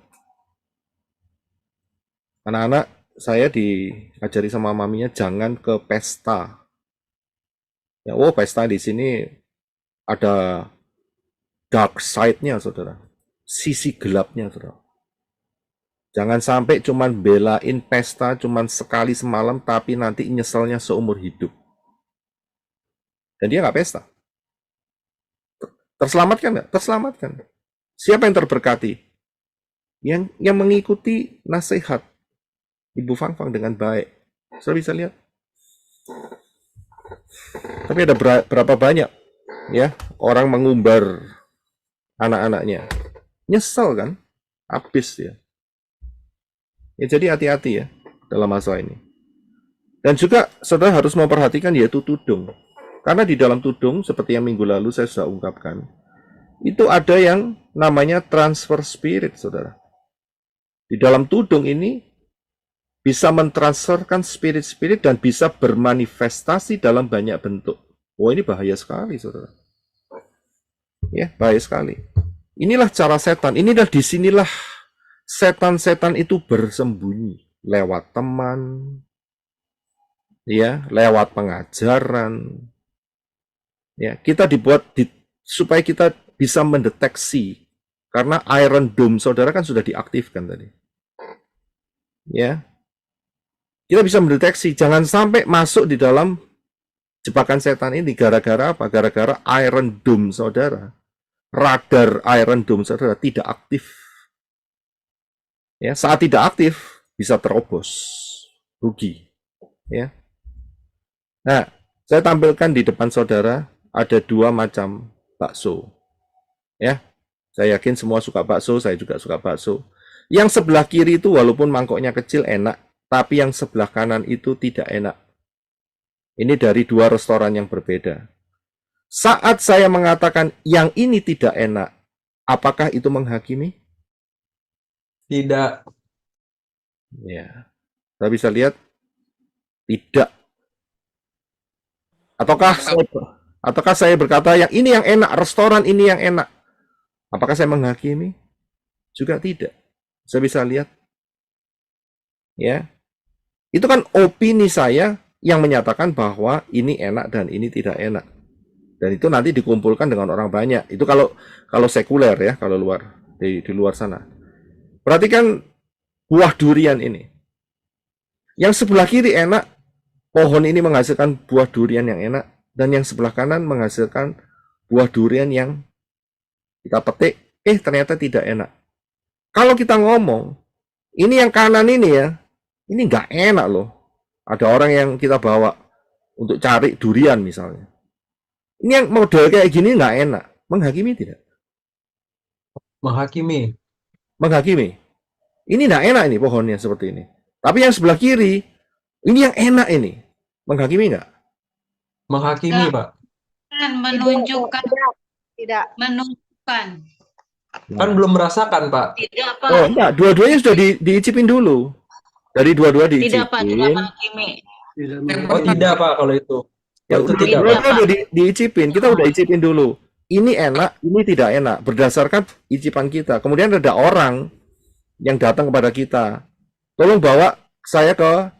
anak-anak saya diajari sama maminya jangan ke pesta. Ya, pesta di sini ada dark side-nya, saudara. Sisi gelapnya, saudara. Jangan sampai cuman belain pesta cuman sekali semalam, tapi nanti nyeselnya seumur hidup. Dan dia nggak pesta. Terselamatkan nggak? Terselamatkan. Siapa yang terberkati? Yang mengikuti nasihat Ibu Fang dengan baik. Saya bisa lihat. Tapi ada berapa banyak ya orang mengumbar anak-anaknya. Nyesel kan? Habis ya. Ya jadi hati-hati ya dalam masalah ini. Dan juga saudara harus memperhatikan yaitu tudung. Karena di dalam tudung seperti yang minggu lalu saya sudah ungkapkan, itu ada yang namanya transfer spirit, saudara. Di dalam tudung ini bisa mentransferkan spirit-spirit dan bisa bermanifestasi dalam banyak bentuk. Ini bahaya sekali, saudara. Ya, bahaya sekali. Inilah cara setan. Disinilah setan-setan itu bersembunyi lewat teman, ya, lewat pengajaran. Ya, kita supaya kita bisa mendeteksi, karena Iron Dome saudara kan sudah diaktifkan tadi. Ya, kita bisa mendeteksi, jangan sampai masuk di dalam jebakan setan ini. Gara-gara apa? Gara-gara Iron Dome saudara, radar Iron Dome saudara tidak aktif. Ya, saat tidak aktif bisa terobos, rugi. Ya. Nah, saya tampilkan di depan saudara ada dua macam bakso. Ya, saya yakin semua suka bakso, saya juga suka bakso. Yang sebelah kiri itu walaupun mangkoknya kecil enak, tapi yang sebelah kanan itu tidak enak. Ini dari dua restoran yang berbeda. Saat saya mengatakan yang ini tidak enak, apakah itu menghakimi? Tidak. Ya, kita bisa lihat tidak. Ataukah saya berkata yang ini yang enak, restoran ini yang enak? Apakah saya menghakimi? Juga tidak. Saya bisa lihat. Ya. Itu kan opini saya yang menyatakan bahwa ini enak dan ini tidak enak. Dan itu nanti dikumpulkan dengan orang banyak. Itu kalau sekuler ya, kalau di luar sana. Perhatikan buah durian ini. Yang sebelah kiri enak, pohon ini menghasilkan buah durian yang enak, dan yang sebelah kanan menghasilkan buah durian yang kita petik, ternyata tidak enak. Kalau kita ngomong, ini yang kanan ini ya, ini nggak enak loh. Ada orang yang kita bawa untuk cari durian misalnya. Ini yang model kayak gini nggak enak. Menghakimi tidak? Menghakimi. Menghakimi. Ini nggak enak ini pohonnya seperti ini. Tapi yang sebelah kiri, ini yang enak ini. Menghakimi nggak? Menghakimi, Pak. Menunjukkan. Tidak. Menunjukkan. Kan belum merasakan, Pak. Tidak, Pak. Oh, enggak. Dua-duanya sudah diicipin dulu. Dari dua-dua Tidak, Pak, tidak diicipin. menghakimi. Oh tidak Pak kalau itu. Ya Kalau itu udah, tidak Pak. dua-dua udah diicipin. Kita udah icipin dulu. Ini enak, ini tidak enak. Berdasarkan icipan kita. Kemudian ada orang yang datang kepada kita. Tolong bawa saya ke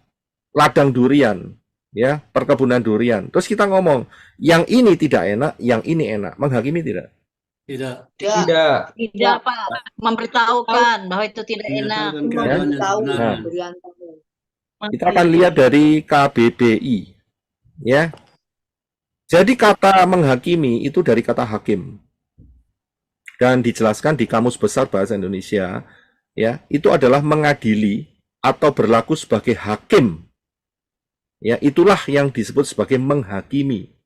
ladang durian. Ya, perkebunan durian. Terus kita ngomong, yang ini tidak enak, yang ini enak. Menghakimi tidak? Tidak. Tidak. Tidak, Pak. Memberitahukan bahwa itu tidak enak. Nah, kita akan lihat dari KBBI. Ya. Jadi kata menghakimi itu dari kata hakim. Dan dijelaskan di Kamus Besar Bahasa Indonesia, ya, itu adalah mengadili atau berlaku sebagai hakim. Ya, itulah yang disebut sebagai menghakimi.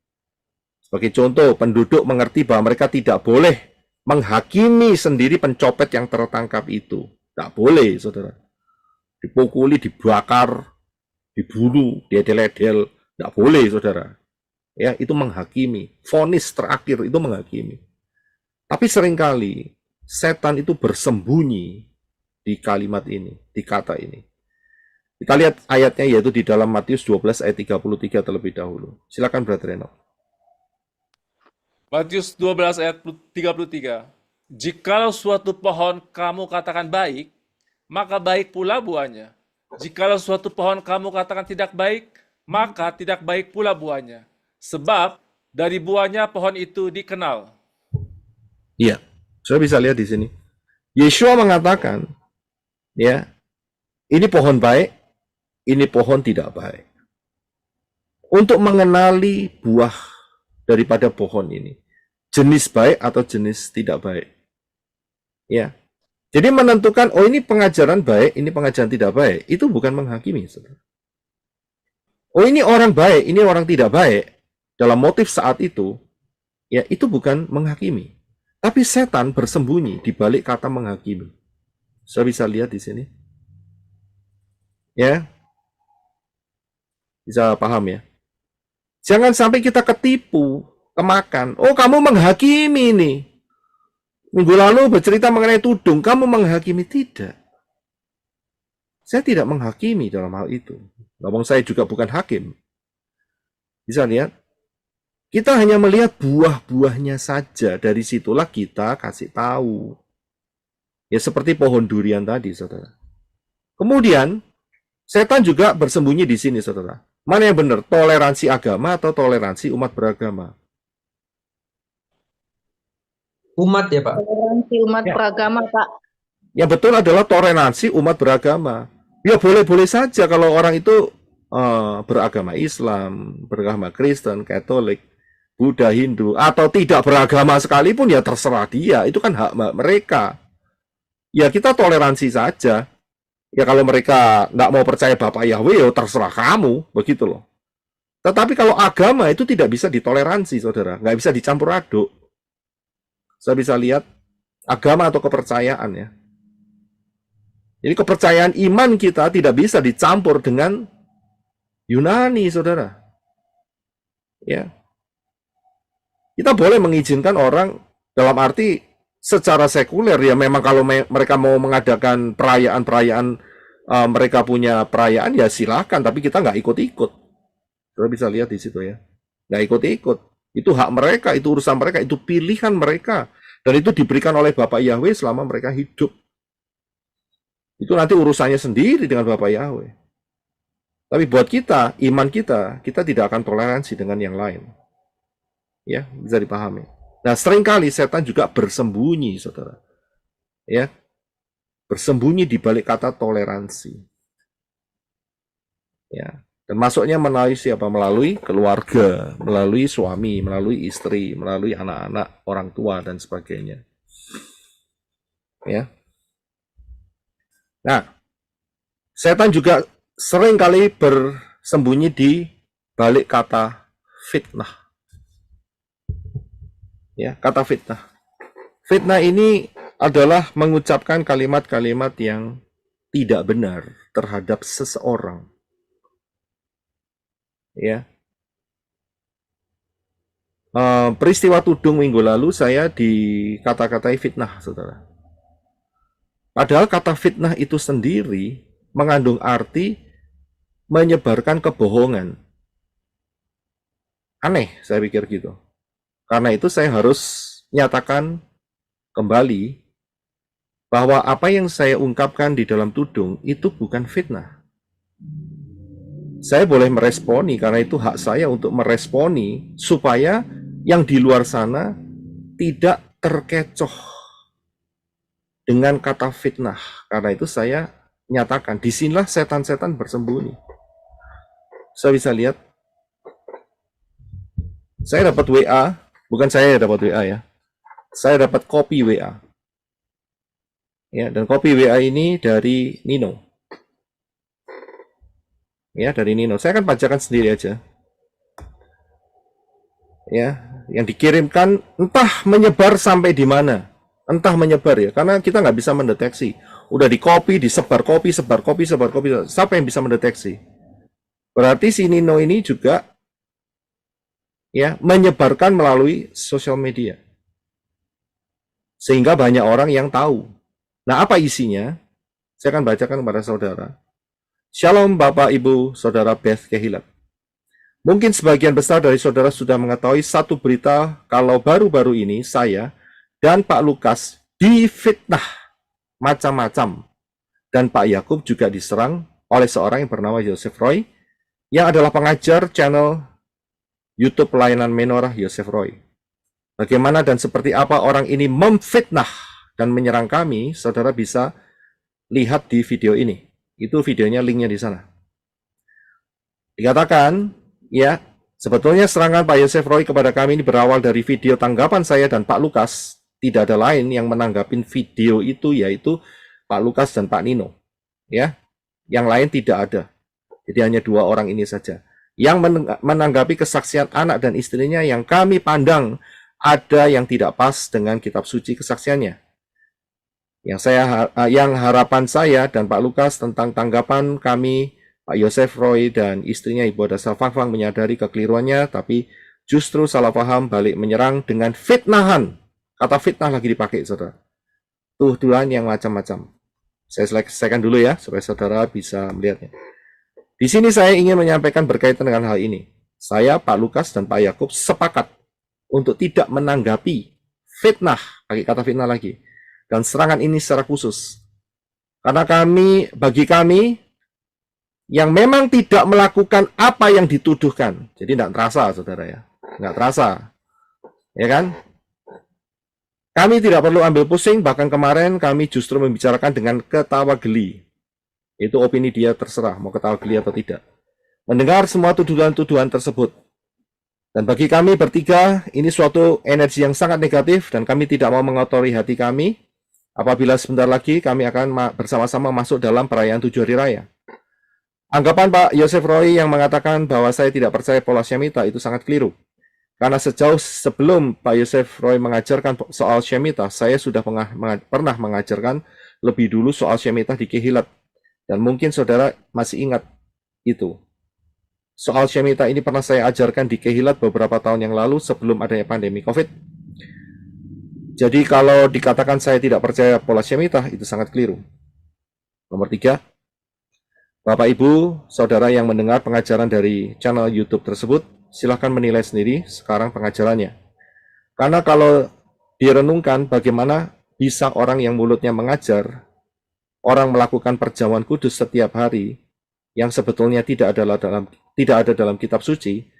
Sebagai contoh, penduduk mengerti bahwa mereka tidak boleh menghakimi sendiri pencopet yang tertangkap itu. Tidak boleh, saudara. Dipukuli, dibakar, dibunuh, diedel-edel. Tidak boleh, saudara. Ya, itu menghakimi. Vonis terakhir itu menghakimi. Tapi seringkali setan itu bersembunyi di kalimat ini, di kata ini. Kita lihat ayatnya yaitu di dalam Matius 12 ayat 33 terlebih dahulu. Silakan Brother Eno. Matius 12 ayat 33. Jikalau suatu pohon kamu katakan baik, maka baik pula buahnya. Jikalau suatu pohon kamu katakan tidak baik, maka tidak baik pula buahnya. Sebab dari buahnya pohon itu dikenal. Iya, saya bisa lihat di sini. Yeshua mengatakan, ya, ini pohon baik, ini pohon tidak baik. Untuk mengenali buah daripada pohon ini, jenis baik atau jenis tidak baik. Ya. Jadi menentukan, oh ini pengajaran baik, ini pengajaran tidak baik, itu bukan menghakimi. Saudara. Oh ini orang baik, ini orang tidak baik, dalam motif saat itu, ya itu bukan menghakimi. Tapi setan bersembunyi di balik kata menghakimi. Saya bisa lihat di sini. Ya. Bisa paham ya? Jangan sampai kita ketipu, kemakan. Oh, kamu menghakimi nih. Minggu lalu bercerita mengenai tudung, kamu menghakimi. Tidak. Saya tidak menghakimi dalam hal itu. Ngomong saya juga bukan hakim. Bisa lihat? Kita hanya melihat buah-buahnya saja. Dari situlah kita kasih tahu. Ya seperti pohon durian tadi, saudara. Kemudian, setan juga bersembunyi di sini, saudara. Mana yang benar? Toleransi agama atau toleransi umat beragama? Umat ya Pak? Toleransi umat beragama, Pak. Yang betul adalah toleransi umat beragama. Ya boleh-boleh saja kalau orang itu beragama Islam, beragama Kristen, Katolik, Buddha, Hindu, atau tidak beragama sekalipun ya terserah dia. Itu kan hak mereka. Ya kita toleransi saja. Ya kalau mereka nggak mau percaya Bapak Yahweh, ya terserah kamu, begitu loh. Tetapi kalau agama itu tidak bisa ditoleransi, saudara. Nggak bisa dicampur aduk. Saya bisa lihat agama atau kepercayaan ya. Jadi kepercayaan iman kita tidak bisa dicampur dengan Yunani, saudara. Ya. Kita boleh mengizinkan orang dalam arti secara sekuler ya memang kalau mereka mau mengadakan perayaan-perayaan mereka punya perayaan ya silakan tapi kita nggak ikut-ikut. Saudara bisa lihat di situ ya. Nggak ikut-ikut. Itu hak mereka, itu urusan mereka, itu pilihan mereka dan itu diberikan oleh Bapak Yahweh selama mereka hidup. Itu nanti urusannya sendiri dengan Bapak Yahweh. Tapi buat kita, iman kita tidak akan toleransi dengan yang lain. Ya, bisa dipahami. Nah, seringkali setan juga bersembunyi, saudara. Ya, bersembunyi di balik kata toleransi. Ya, dan masuknya melalui siapa? Melalui keluarga, melalui suami, melalui istri, melalui anak-anak, orang tua, dan sebagainya. Ya. Nah, setan juga seringkali bersembunyi di balik kata fitnah. Ya, kata fitnah. Fitnah ini adalah mengucapkan kalimat-kalimat yang tidak benar terhadap seseorang. Ya. Peristiwa tudung minggu lalu saya dikata-katai fitnah, saudara. Padahal kata fitnah itu sendiri mengandung arti menyebarkan kebohongan. Aneh, saya pikir gitu. Karena itu saya harus nyatakan kembali bahwa apa yang saya ungkapkan di dalam tudung itu bukan fitnah. Saya boleh meresponi karena itu hak saya untuk meresponi supaya yang di luar sana tidak terkecoh dengan kata fitnah. Karena itu saya nyatakan, disinilah setan-setan bersembunyi. Saya bisa lihat, saya dapat WA, bukan saya dapat WA ya, saya dapat copy WA. Ya, dan copy WA ini dari Nino. Ya, dari Nino. Saya akan bacakan sendiri aja. Ya, yang dikirimkan entah menyebar sampai di mana. Entah menyebar ya, karena kita nggak bisa mendeteksi. Udah di copy, disebar copy, sebar copy, sebar copy. Siapa yang bisa mendeteksi? Berarti si Nino ini juga ya menyebarkan melalui sosial media. Sehingga banyak orang yang tahu. Nah, apa isinya? Saya akan bacakan kepada saudara. Shalom Bapak, Ibu, Saudara Beth Kehilat. Mungkin sebagian besar dari saudara sudah mengetahui satu berita kalau baru-baru ini saya dan Pak Lukas difitnah macam-macam. Dan Pak Yakub juga diserang oleh seorang yang bernama Joseph Roy, yang adalah pengajar channel YouTube pelayanan Menorah Joseph Roy. Bagaimana dan seperti apa orang ini memfitnah dan menyerang kami, saudara bisa lihat di video ini. Itu videonya, linknya di sana. Dikatakan, ya, sebetulnya serangan Pak Joseph Roy kepada kami ini berawal dari video tanggapan saya dan Pak Lukas. Tidak ada lain yang menanggapin video itu, yaitu Pak Lukas dan Pak Nino. Ya, yang lain tidak ada. Jadi hanya dua orang ini saja. Yang menanggapi kesaksian anak dan istrinya yang kami pandang ada yang tidak pas dengan kitab suci kesaksiannya. Yang harapan saya dan Pak Lukas tentang tanggapan kami, Pak Joseph Roy dan istrinya Ibu Adasa Fang menyadari kekeliruannya, tapi justru salah paham balik menyerang dengan fitnahan. Kata fitnah lagi dipakai, saudara. Tuduhan yang macam-macam. Saya selesaikan dulu ya, supaya saudara bisa melihatnya. Di sini saya ingin menyampaikan berkaitan dengan hal ini. Saya, Pak Lukas, dan Pak Yakub sepakat untuk tidak menanggapi fitnah, pakai kata fitnah lagi, dan serangan ini secara khusus. Karena bagi kami, yang memang tidak melakukan apa yang dituduhkan. Jadi tidak terasa, saudara ya. Tidak terasa. Ya kan? Kami tidak perlu ambil pusing, bahkan kemarin kami justru membicarakan dengan ketawa geli. Itu opini dia, terserah mau ketawa geli atau tidak. Mendengar semua tuduhan-tuduhan tersebut. Dan bagi kami bertiga, ini suatu energi yang sangat negatif dan kami tidak mau mengotori hati kami apabila sebentar lagi kami akan bersama-sama masuk dalam perayaan 7 hari raya. Anggapan Pak Joseph Roy yang mengatakan bahwa saya tidak percaya pola Shemitah itu sangat keliru. Karena sejauh sebelum Pak Joseph Roy mengajarkan soal Shemitah, saya sudah pernah mengajarkan lebih dulu soal Shemitah di Kehilat. Dan mungkin saudara masih ingat itu. Soal Shemitah ini pernah saya ajarkan di Kehilat beberapa tahun yang lalu sebelum adanya pandemi COVID. Jadi kalau dikatakan saya tidak percaya pola Shemitah, itu sangat keliru. Nomor 3, Bapak Ibu, saudara yang mendengar pengajaran dari channel YouTube tersebut, silahkan menilai sendiri sekarang pengajarannya. Karena kalau direnungkan bagaimana bisa orang yang mulutnya mengajar, orang melakukan perjamuan kudus setiap hari, yang sebetulnya tidak ada dalam kitab suci,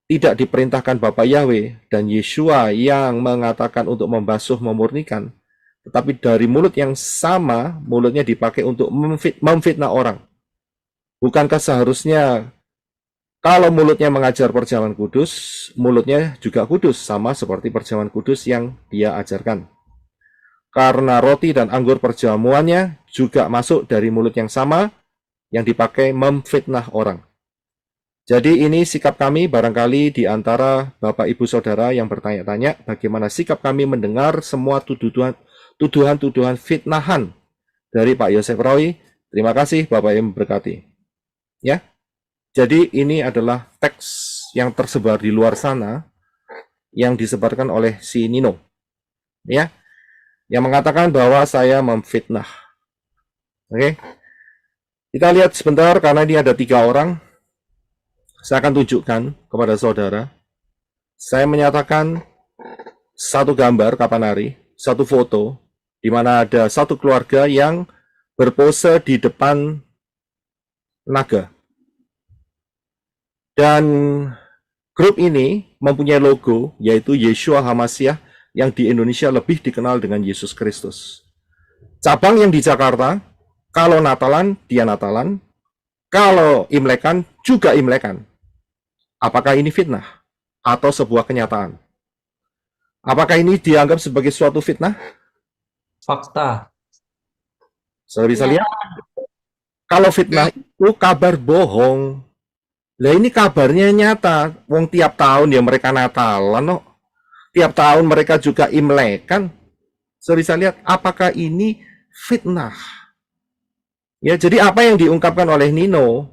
tidak diperintahkan Bapa Yahweh dan Yeshua yang mengatakan untuk membasuh, memurnikan, tetapi dari mulut yang sama, mulutnya dipakai untuk memfitnah orang. Bukankah seharusnya kalau mulutnya mengajar perjamuan kudus, mulutnya juga kudus, sama seperti perjamuan kudus yang dia ajarkan. Karena roti dan anggur perjamuannya juga masuk dari mulut yang sama, yang dipakai memfitnah orang. Jadi ini sikap kami barangkali di antara Bapak Ibu Saudara yang bertanya-tanya bagaimana sikap kami mendengar semua tuduhan-tuduhan fitnahan dari Pak Joseph Roy. Terima kasih Bapak yang memberkati. Ya. Jadi ini adalah teks yang tersebar di luar sana yang disebarkan oleh si Nino. Ya. Yang mengatakan bahwa saya memfitnah. Oke. Kita lihat sebentar karena ini ada 3 orang. Saya akan tunjukkan kepada saudara. Saya menyatakan satu gambar kapan hari, satu foto, di mana ada satu keluarga yang berpose di depan naga. Dan grup ini mempunyai logo, yaitu Yeshua HaMashiach, yang di Indonesia lebih dikenal dengan Yesus Kristus. Cabang yang di Jakarta, kalau Natalan, dia Natalan. Kalau Imlekan, juga Imlekan. Apakah ini fitnah? Atau sebuah kenyataan? Apakah ini dianggap sebagai suatu fitnah? Fakta. Saudara bisa lihat? Kalau fitnah itu kabar bohong. Lah ini kabarnya nyata. Wong tiap tahun ya mereka Natalan, no. Tiap tahun mereka juga Imlekan. Saudara bisa lihat, apakah ini fitnah? Ya, jadi apa yang diungkapkan oleh Nino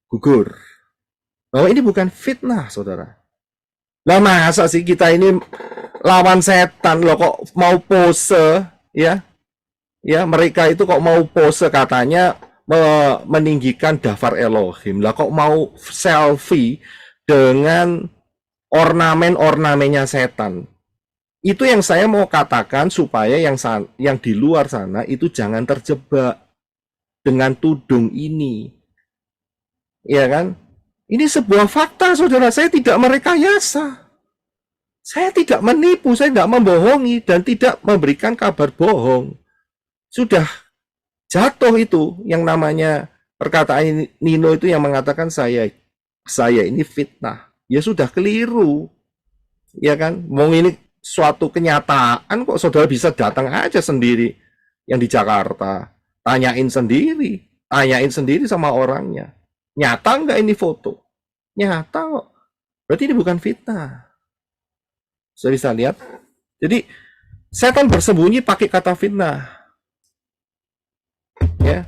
gugur. Bahwa ini bukan fitnah, saudara. Lah masa sih kita ini lawan setan loh, kok mau pose, ya? Ya, mereka itu kok mau pose katanya meninggikan daftar Elohim. Lah kok mau selfie dengan ornamen-ornamennya setan. Itu yang saya mau katakan supaya yang di luar sana itu jangan terjebak dengan tudung ini. Iya kan? Ini sebuah fakta, saudara. Saya tidak merekayasa. Saya tidak menipu, saya tidak membohongi, dan tidak memberikan kabar bohong. Sudah jatuh itu yang namanya perkataan Nino itu yang mengatakan saya ini fitnah. Ya sudah keliru. Ya kan? Mau ini suatu kenyataan kok saudara bisa datang aja sendiri yang di Jakarta, tanyain sendiri sama orangnya, nyata nggak ini foto? Nyata kok, berarti ini bukan fitnah. Saya bisa lihat. Jadi setan bersembunyi pakai kata fitnah, ya.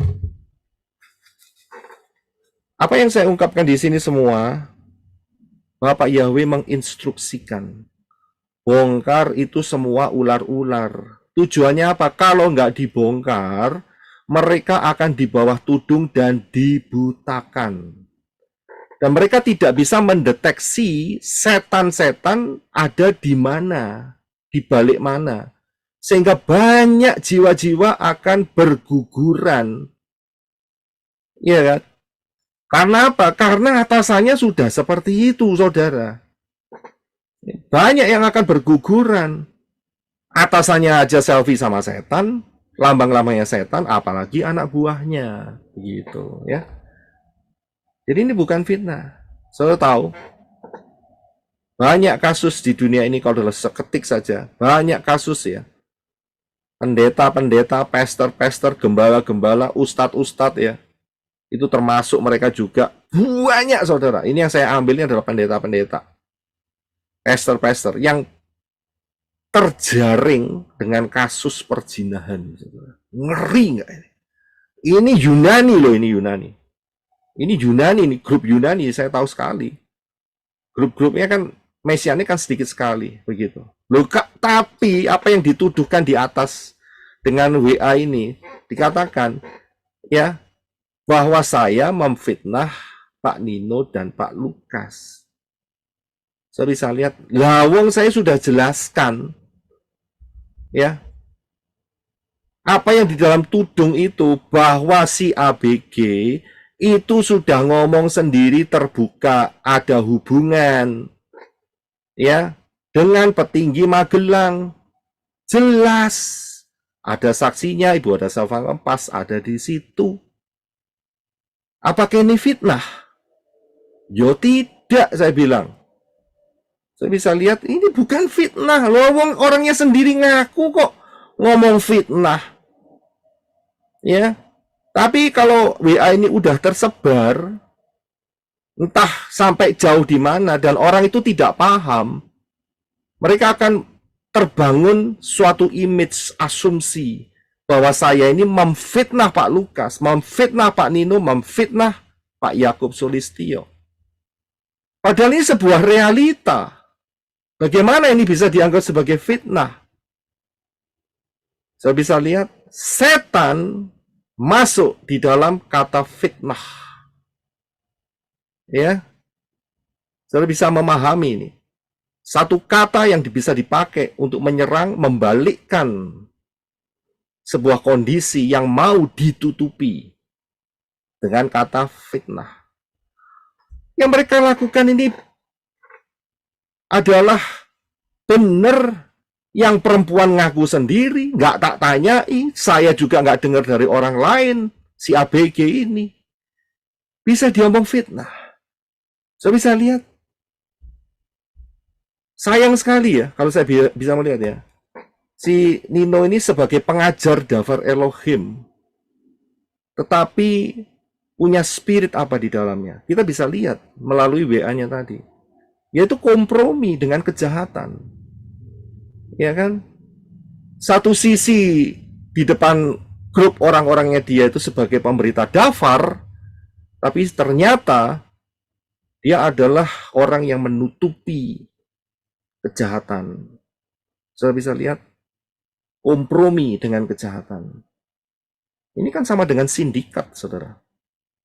Apa yang saya ungkapkan di sini semua, Bapak Yahweh menginstruksikan bongkar itu semua ular-ular. Tujuannya apa? Kalau nggak dibongkar, mereka akan di bawah tudung dan dibutakan. Dan mereka tidak bisa mendeteksi setan-setan ada di mana, di balik mana. Sehingga banyak jiwa-jiwa akan berguguran. Iya kan? Karena apa? Karena atasannya sudah seperti itu, saudara. Banyak yang akan berguguran. Atasannya aja selfie sama setan, lambang-lambangnya setan, apalagi anak buahnya. Begitu, ya. Jadi ini bukan fitnah. Saudara tahu, banyak kasus di dunia ini kalau seketik saja, banyak kasus ya. Pendeta-pendeta, pastor-pastor, gembala-gembala, ustadz-ustadz ya. Itu termasuk mereka juga banyak, saudara. Ini yang saya ambilnya adalah pendeta-pendeta, pastor-pastor yang terjaring dengan kasus perzinahan. Ngeri nggak ini? Ini Yunani loh, ini Yunani. Ini Yunani, ini grup Yunani, saya tahu sekali. Grup-grupnya kan Mesianik kan sedikit sekali, begitu. Loh, tapi apa yang dituduhkan di atas dengan WA ini dikatakan ya bahwa saya memfitnah Pak Nino dan Pak Lukas. Saya bisa lihat, lawang saya sudah jelaskan ya apa yang di dalam tudung itu, bahwa si ABG itu sudah ngomong sendiri terbuka ada hubungan ya dengan petinggi Magelang. Jelas ada saksinya, Ibu ada Safang Lempas ada di situ. Apakah ini fitnah? Yo tidak, saya bilang. Saya bisa lihat ini bukan fitnah. Loh, orangnya sendiri ngaku kok ngomong fitnah. Ya. Tapi kalau WA ini udah tersebar, entah sampai jauh di mana, dan orang itu tidak paham, mereka akan terbangun suatu image asumsi bahwa saya ini memfitnah Pak Lukas, memfitnah Pak Nino, memfitnah Pak Yakub Sulistyo. Padahal ini sebuah realita. Bagaimana ini bisa dianggap sebagai fitnah? Saya bisa lihat setan masuk di dalam kata fitnah. Ya, saudara bisa memahami ini. Satu kata yang bisa dipakai untuk menyerang, membalikkan sebuah kondisi yang mau ditutupi dengan kata fitnah. Yang mereka lakukan ini adalah benar yang perempuan ngaku sendiri, nggak tak tanyai, saya juga nggak dengar dari orang lain, si ABG ini. Bisa diomong fitnah. Saya bisa lihat. Sayang sekali ya, kalau saya bisa melihat ya. Si Nino ini sebagai pengajar Dafar Elohim, tetapi punya spirit apa di dalamnya. Kita bisa lihat melalui WA-nya tadi. Yaitu kompromi dengan kejahatan. Ya kan? Satu sisi di depan grup orang-orangnya dia itu sebagai pemberita Dafar, tapi ternyata dia adalah orang yang menutupi kejahatan. Saya bisa lihat kompromi dengan kejahatan. Ini kan sama dengan sindikat, saudara.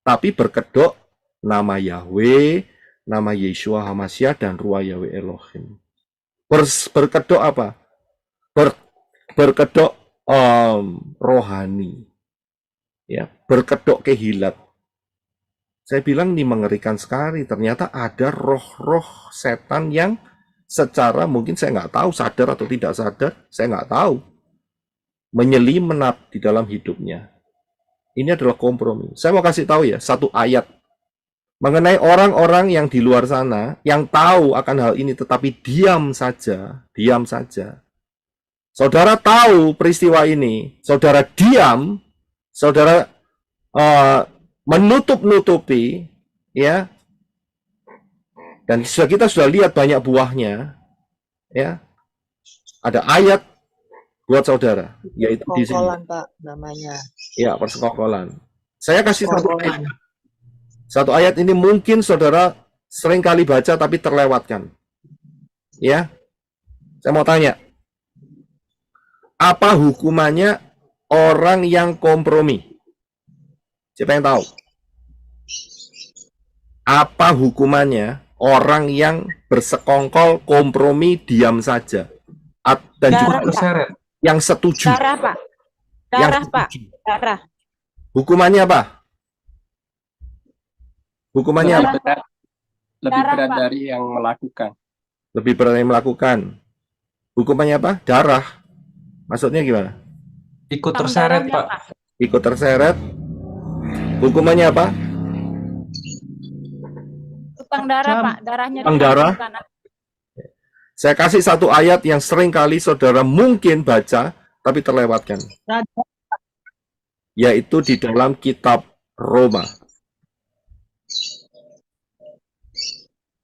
Tapi berkedok nama Yahweh, nama Yeshua HaMashiach, dan Ruah Yahweh Elohim. Berkedok apa? Berkedok rohani. Ya, berkedok kehilat. Saya bilang ini mengerikan sekali. Ternyata ada roh-roh setan yang secara mungkin saya nggak tahu, sadar atau tidak sadar, saya nggak tahu. Menyelimenap di dalam hidupnya. Ini adalah kompromi. Saya mau kasih tahu ya, satu ayat mengenai orang-orang yang di luar sana yang tahu akan hal ini tetapi diam saja, diam saja. Saudara tahu peristiwa ini, saudara diam, saudara menutup-nutupi, ya. Dan kita sudah lihat banyak buahnya, ya. Ada ayat buat saudara, yaitu di sini. Persekongkolan, Pak, namanya. Ya, persekongkolan. Saya kasih satu ayat ini mungkin saudara sering kali baca tapi terlewatkan. Ya, saya mau tanya, apa hukumannya orang yang kompromi? Siapa yang tahu? Apa hukumannya orang yang bersekongkol, kompromi, diam saja? Dan juga terseret. Yang setuju. Darah, Pak. Darah, Pak. Darah. Hukumannya apa? Hukumannya apa? Lebih berat dari yang melakukan. Lebih berat dari yang melakukan. Hukumannya apa? Darah. Maksudnya gimana? Ikut terseret, Pak. Ikut terseret. Hukumannya apa? Utang darah, Pak. Darahnya. Utang darah. Saya kasih satu ayat yang sering kali saudara mungkin baca, tapi terlewatkan. Yaitu di dalam kitab Roma.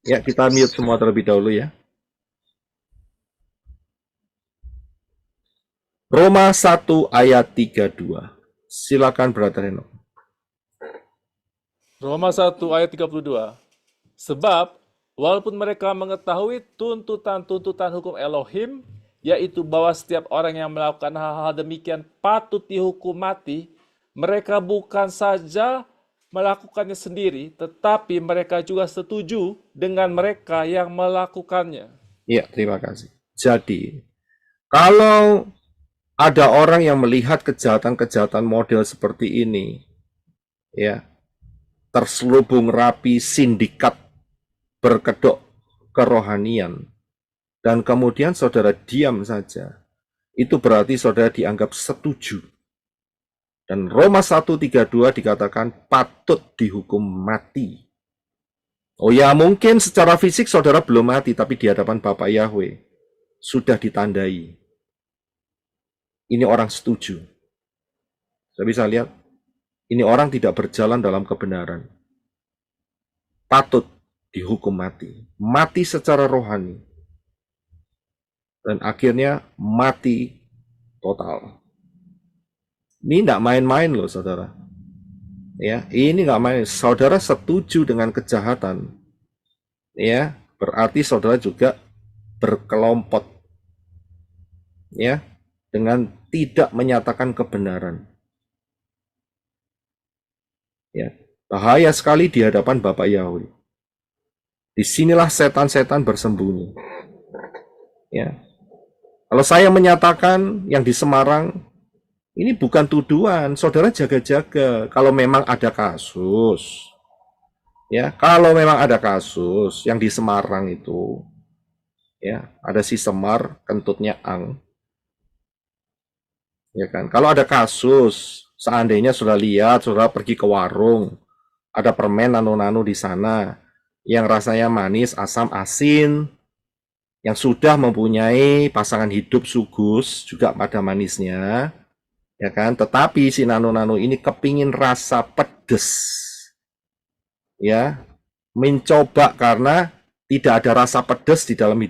Ya, kita mute semua terlebih dahulu ya. Roma 1 ayat 32. Silakan Brother Reno. Roma 1 ayat 32. Sebab walaupun mereka mengetahui tuntutan-tuntutan hukum Elohim, yaitu bahwa setiap orang yang melakukan hal-hal demikian patut dihukum mati, mereka bukan saja melakukannya sendiri, tetapi mereka juga setuju dengan mereka yang melakukannya. Ya, terima kasih. Jadi, kalau ada orang yang melihat kejahatan-kejahatan model seperti ini, ya, terselubung rapi sindikat berkedok kerohanian, dan kemudian saudara diam saja, itu berarti saudara dianggap setuju. Dan Roma 1:32 dikatakan patut dihukum mati. Oh ya, mungkin secara fisik saudara belum mati, tapi di hadapan Bapak Yahweh sudah ditandai. Ini orang setuju. Saya bisa lihat, ini orang tidak berjalan dalam kebenaran. Patut dihukum mati. Mati secara rohani. Dan akhirnya mati total. Ini tidak main-main loh, saudara. Ya, ini nggak main. Saudara setuju dengan kejahatan, ya, berarti saudara juga berkelompok, ya, dengan tidak menyatakan kebenaran. Ya, bahaya sekali di hadapan Bapak Yahweh. Disinilah setan-setan bersembunyi. Ya. Kalau saya menyatakan yang di Semarang, ini bukan tuduhan, saudara jaga-jaga. Kalau memang ada kasus, ya, kalau memang ada kasus yang di Semarang itu, ya, ada si Semar, kentutnya Ang, ya kan? Kalau ada kasus, seandainya sudah lihat, sudah pergi ke warung, ada permen nano-nano di sana, yang rasanya manis, asam, asin, yang sudah mempunyai pasangan hidup sugus, juga pada manisnya, ya kan? Tetapi si nano-nano ini kepingin rasa pedes, ya, mencoba karena tidak ada rasa pedes di dalam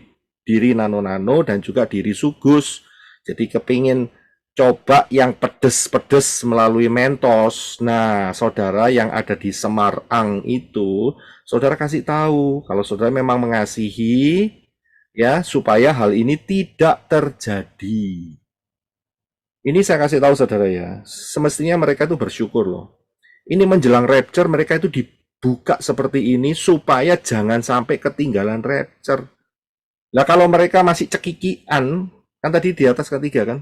diri nano-nano dan juga diri sugus. Jadi kepingin coba yang pedes-pedes melalui Mentos. Nah, saudara yang ada di Semarang itu, saudara kasih tahu kalau saudara memang mengasihi, ya, supaya hal ini tidak terjadi. Ini saya kasih tahu saudara ya, semestinya mereka itu bersyukur loh. Ini menjelang rapture mereka itu dibuka seperti ini supaya jangan sampai ketinggalan rapture. Nah kalau mereka masih cekikian, kan tadi di atas ketiga kan,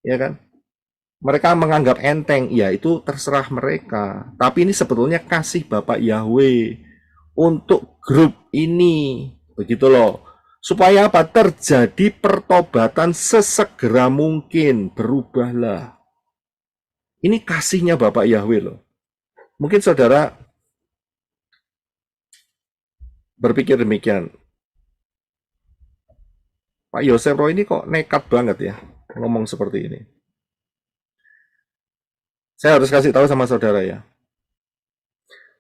ya kan? Mereka menganggap enteng, ya itu terserah mereka. Tapi ini sebetulnya kasih Bapak Yahweh untuk grup ini, begitu loh. Supaya apa? Terjadi pertobatan sesegera mungkin, berubahlah. Ini kasihnya Bapak Yahweh loh. Mungkin saudara berpikir demikian, Pak Yosef Roy ini kok nekat banget ya ngomong seperti ini. Saya harus kasih tahu sama saudara ya.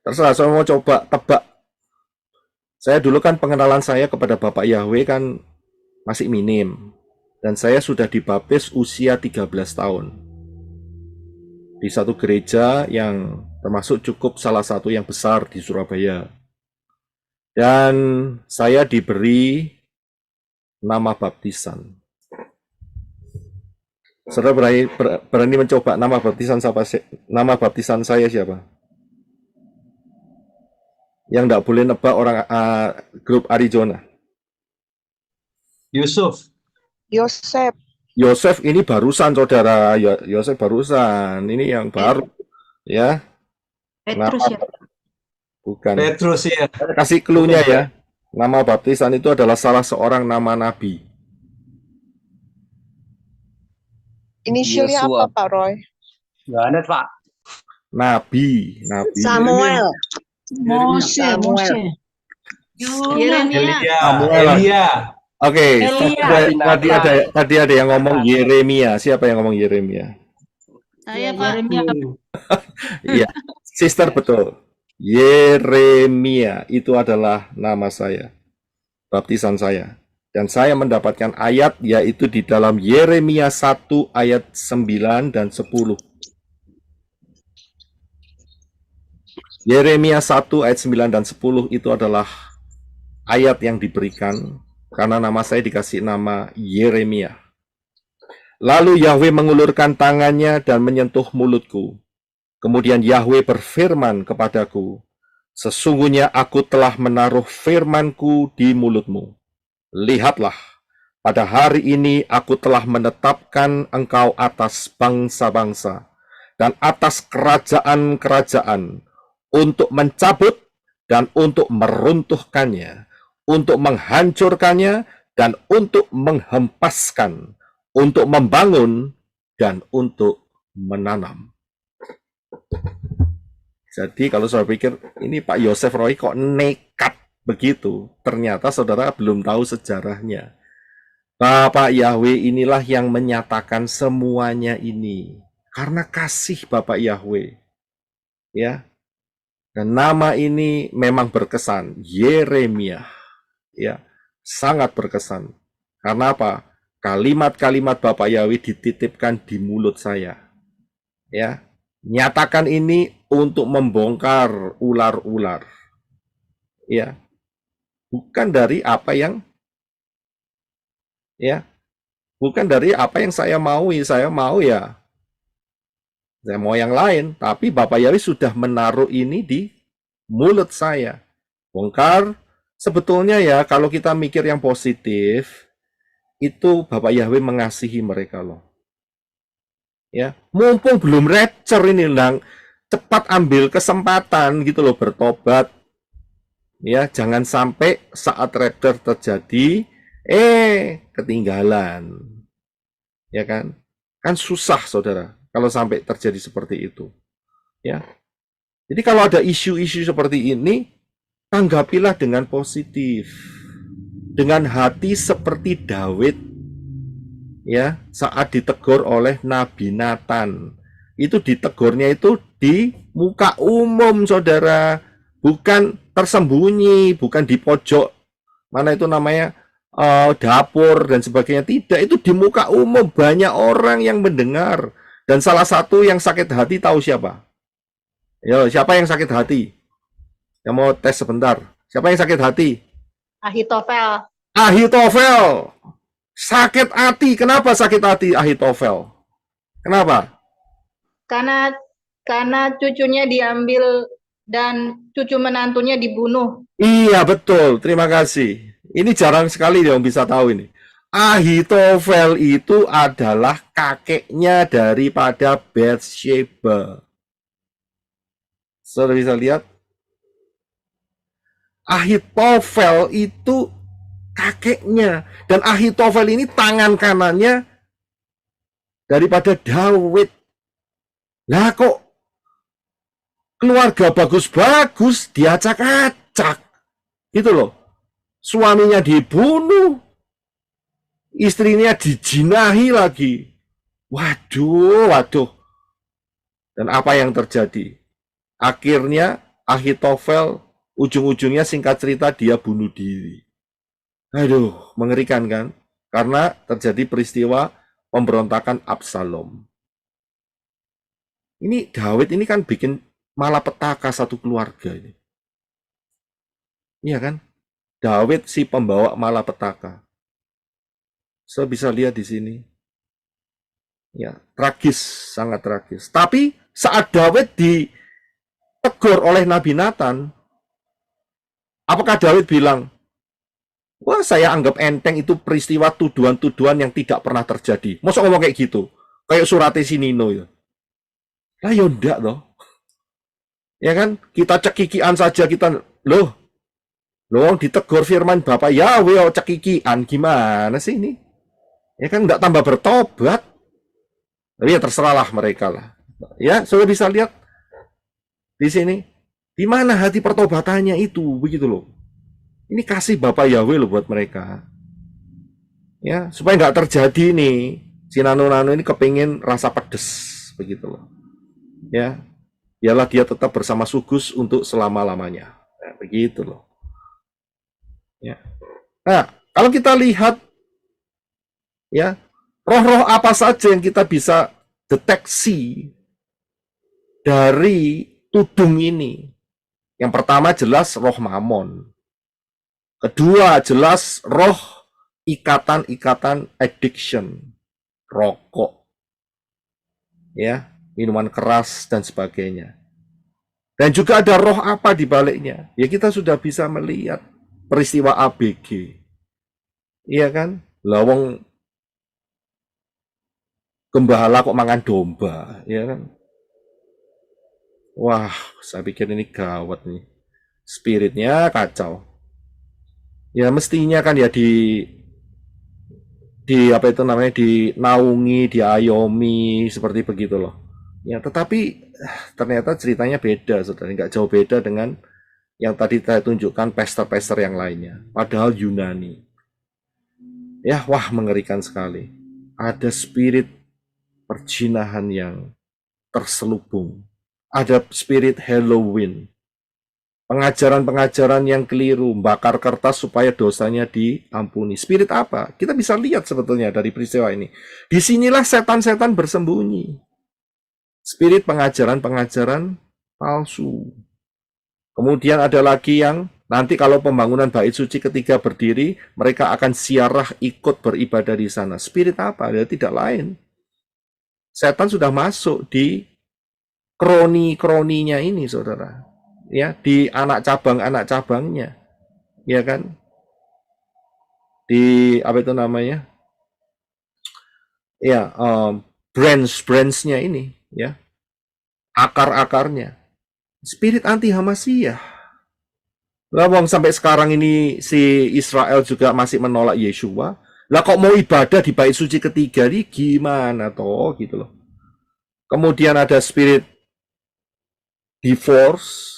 Terserah, saya mau coba tebak. Saya dulu kan pengenalan saya kepada Bapak Yahweh kan masih minim. Dan saya sudah dibaptis usia 13 tahun. Di satu gereja yang termasuk cukup salah satu yang besar di Surabaya. Dan saya diberi nama baptisan. Saudara berani mencoba nama baptisan saya siapa? Yang tidak boleh nebak orang grup Arizona. Yusuf. Yosef. Yosef ini barusan saudara, Yosef barusan, ini yang baru, ya. Petrus Nama, ya. bukan. Petrus ya. Saya kasih clue-nya ya. Nama baptisan itu adalah salah seorang nama nabi. Inisialnya Yosua. apa Pak Roy? Nggak ada, Pak. Nabi. Samuel. Mose. Yeremia. Elia. Oke, Elia. tadi ada yang ngomong Yeremia. Siapa yang ngomong Yeremia? Saya Pak. Yeremia. Iya, sister betul. Yeremia itu adalah nama saya, baptisan saya. Dan saya mendapatkan ayat yaitu di dalam Yeremia 1 ayat 9 dan 10. Yeremia 1 ayat 9 dan 10 itu adalah ayat yang diberikan karena nama saya dikasih nama Yeremia. Lalu Yahweh mengulurkan tangannya dan menyentuh mulutku. Kemudian Yahweh berfirman kepadaku, sesungguhnya aku telah menaruh firmanku di mulutmu. Lihatlah, pada hari ini aku telah menetapkan engkau atas bangsa-bangsa dan atas kerajaan-kerajaan untuk mencabut dan untuk meruntuhkannya, untuk menghancurkannya dan untuk menghempaskan, untuk membangun dan untuk menanam. Jadi kalau saya pikir ini Pak Yosef Roy kok nekat begitu, ternyata saudara belum tahu sejarahnya. Bapak Yahweh inilah yang menyatakan semuanya ini karena kasih Bapak Yahweh, ya. Dan nama ini memang berkesan, Yeremia, ya, sangat berkesan. Karena apa? Kalimat-kalimat Bapak Yahweh dititipkan di mulut saya, ya. Nyatakan ini untuk membongkar ular-ular, ya. Bukan dari apa yang, ya, bukan dari apa yang saya mau ya Saya mau yang lain, tapi Bapak Yahweh sudah menaruh ini di mulut saya. Bongkar, sebetulnya ya kalau kita mikir yang positif, itu Bapak Yahweh mengasihi mereka loh. Ya, mumpung belum rapture ini, lang, cepat ambil kesempatan gitu loh bertobat. Ya, jangan sampai saat rapture terjadi, ketinggalan. Ya kan? Kan susah, saudara, kalau sampai terjadi seperti itu. Ya. Jadi kalau ada isu-isu seperti ini, tanggapilah dengan positif. Dengan hati seperti Daud, ya, saat ditegur oleh Nabi Nathan. Itu ditegurnya itu di muka umum, saudara. Bukan tersembunyi, bukan di pojok, mana itu namanya, dapur dan sebagainya. Tidak, itu di muka umum, banyak orang yang mendengar. Dan salah satu yang sakit hati tahu siapa? Yo, siapa yang sakit hati? Yang mau tes sebentar. Siapa yang sakit hati? Ahitofel. Ahitofel. Sakit hati. Kenapa sakit hati Ahitofel? Kenapa? Karena cucunya diambil dan cucu menantunya dibunuh. Iya, betul. Terima kasih. Ini jarang sekali yang bisa tahu ini. Ahitofel itu adalah kakeknya daripada Bathsheba. Saudara bisa lihat, Ahitofel itu kakeknya, dan Ahitofel ini tangan kanannya daripada Daud. Lah kok keluarga bagus-bagus diacak-acak gitu loh. Suaminya dibunuh, istrinya dijinahi lagi. Waduh. Dan apa yang terjadi? Akhirnya Ahitofel ujung-ujungnya singkat cerita dia bunuh diri. Aduh, mengerikan kan? Karena terjadi peristiwa pemberontakan Absalom. Ini Daud ini kan bikin malapetaka satu keluarga ini. Iya kan? Daud si pembawa malapetaka. Saya bisa lihat di sini. Ya, tragis, sangat tragis. Tapi saat Daud ditegur oleh Nabi Nathan, apakah Daud bilang, wah saya anggap enteng itu peristiwa tuduhan-tuduhan yang tidak pernah terjadi. Masa ngomong kayak gitu? Kayak surate si Nino ya. Lah ya enggak loh. Ya kan? Kita cekikian saja kita, loh ditegur firman Bapak Yahweh cekikian, gimana sih ini? Ya kan enggak tambah bertobat. Tapi ya terserahlah mereka lah. Ya, sudah bisa lihat di sini. Di mana hati pertobatannya itu, begitu loh. Ini kasih Bapak Yahweh loh buat mereka. Ya, supaya nggak terjadi nih, si nano-nano ini kepingin rasa pedes, begitu loh. Ya, biarlah dia tetap bersama Sugus untuk selama-lamanya. Ya, begitu loh. Ya. Nah, kalau kita lihat, ya, roh-roh apa saja yang kita bisa deteksi dari tudung ini. Yang pertama jelas roh mamon. Kedua jelas roh ikatan-ikatan addiction, rokok, ya, minuman keras dan sebagainya. Dan juga ada roh apa di baliknya? Ya kita sudah bisa melihat peristiwa ABG. Iya kan? Lawang gembala kok mangan domba, ya kan? Wah, saya pikir ini gawat nih. Spiritnya kacau. Ya mestinya kan ya di apa itu namanya, dinaungi, diayomi seperti begitu loh. Ya, tetapi ternyata ceritanya beda, saudara. Nggak jauh beda dengan yang tadi saya tunjukkan pester-pester yang lainnya. Padahal Yunani. Ya, wah mengerikan sekali. Ada spirit perjinahan yang terselubung. Ada spirit Halloween. Pengajaran-pengajaran yang keliru, bakar kertas supaya dosanya diampuni. Spirit apa? Kita bisa lihat sebetulnya dari peristiwa ini. Disinilah setan-setan bersembunyi. Spirit pengajaran-pengajaran palsu. Kemudian ada lagi yang nanti kalau pembangunan bait suci ketiga berdiri, mereka akan siarah ikut beribadah di sana. Spirit apa? Dia tidak lain. Setan sudah masuk di kroni-kroninya ini, saudara. Ya, di anak cabangnya, ya kan? Di apa itu namanya? Ya, branch-branchnya ini, ya, akar-akarnya. Spirit anti Hamasiyah. Lah, wong sampai sekarang ini si Israel juga masih menolak Yeshua. Lah kok mau ibadah di bait suci ketiga nih gimana toh gitu loh. Kemudian ada spirit divorce.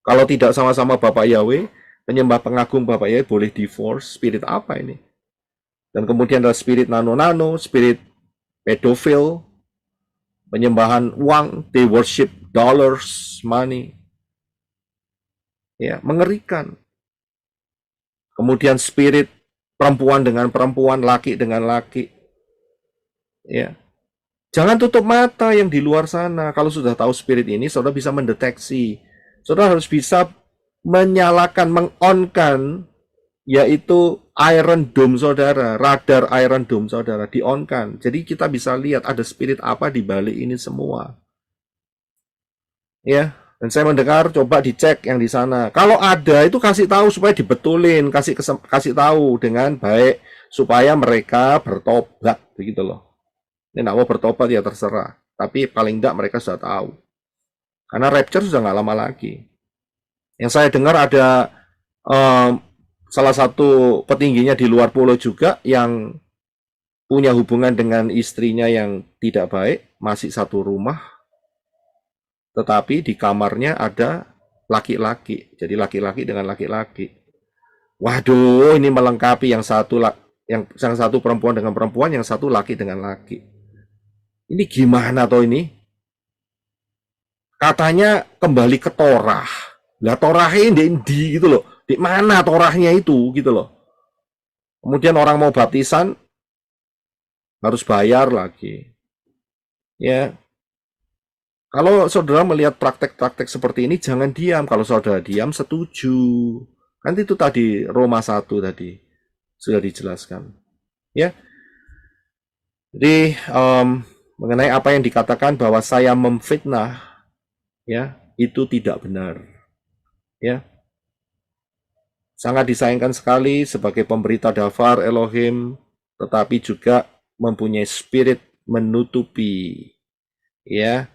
Kalau tidak sama-sama Bapak Yahweh, penyembah pengagung Bapak Yahweh boleh divorce. Spirit apa ini? Dan kemudian ada spirit nano-nano, spirit pedofil, penyembahan uang, they worship dollars, money. Ya, mengerikan. Kemudian spirit perempuan dengan perempuan, laki dengan laki. Ya. Jangan tutup mata yang di luar sana. Kalau sudah tahu spirit ini, saudara bisa mendeteksi. Saudara harus bisa menyalakan, meng-on-kan, yaitu Iron Dome saudara, radar Iron Dome saudara, di-on-kan. Jadi kita bisa lihat ada spirit apa di balik ini semua. Ya, dan saya mendengar coba dicek yang di sana. Kalau ada itu kasih tahu supaya dibetulin, kasih tahu dengan baik supaya mereka bertobat begitu loh. Ini nggak mau bertobat ya terserah, tapi paling enggak mereka sudah tahu. Karena rapture sudah nggak lama lagi. Yang saya dengar ada salah satu petingginya di luar pulau juga yang punya hubungan dengan istrinya yang tidak baik, masih satu rumah, tetapi di kamarnya ada laki-laki. Jadi laki-laki dengan laki-laki. Waduh, ini melengkapi yang satu perempuan dengan perempuan, yang satu laki dengan laki. Ini gimana toh ini? Katanya kembali ke Torah. Lah Torahnya di gitu loh. Di mana Torahnya itu gitu loh. Kemudian orang mau baptisan harus bayar lagi. Ya. Kalau saudara melihat praktek-praktek seperti ini jangan diam. Kalau saudara diam setuju. Kan itu tadi Roma 1 tadi sudah dijelaskan. Ya. Jadi mengenai apa yang dikatakan bahwa saya memfitnah, ya, itu tidak benar. Ya. Sangat disayangkan sekali sebagai pemberita dafar Elohim, tetapi juga mempunyai spirit menutupi, ya,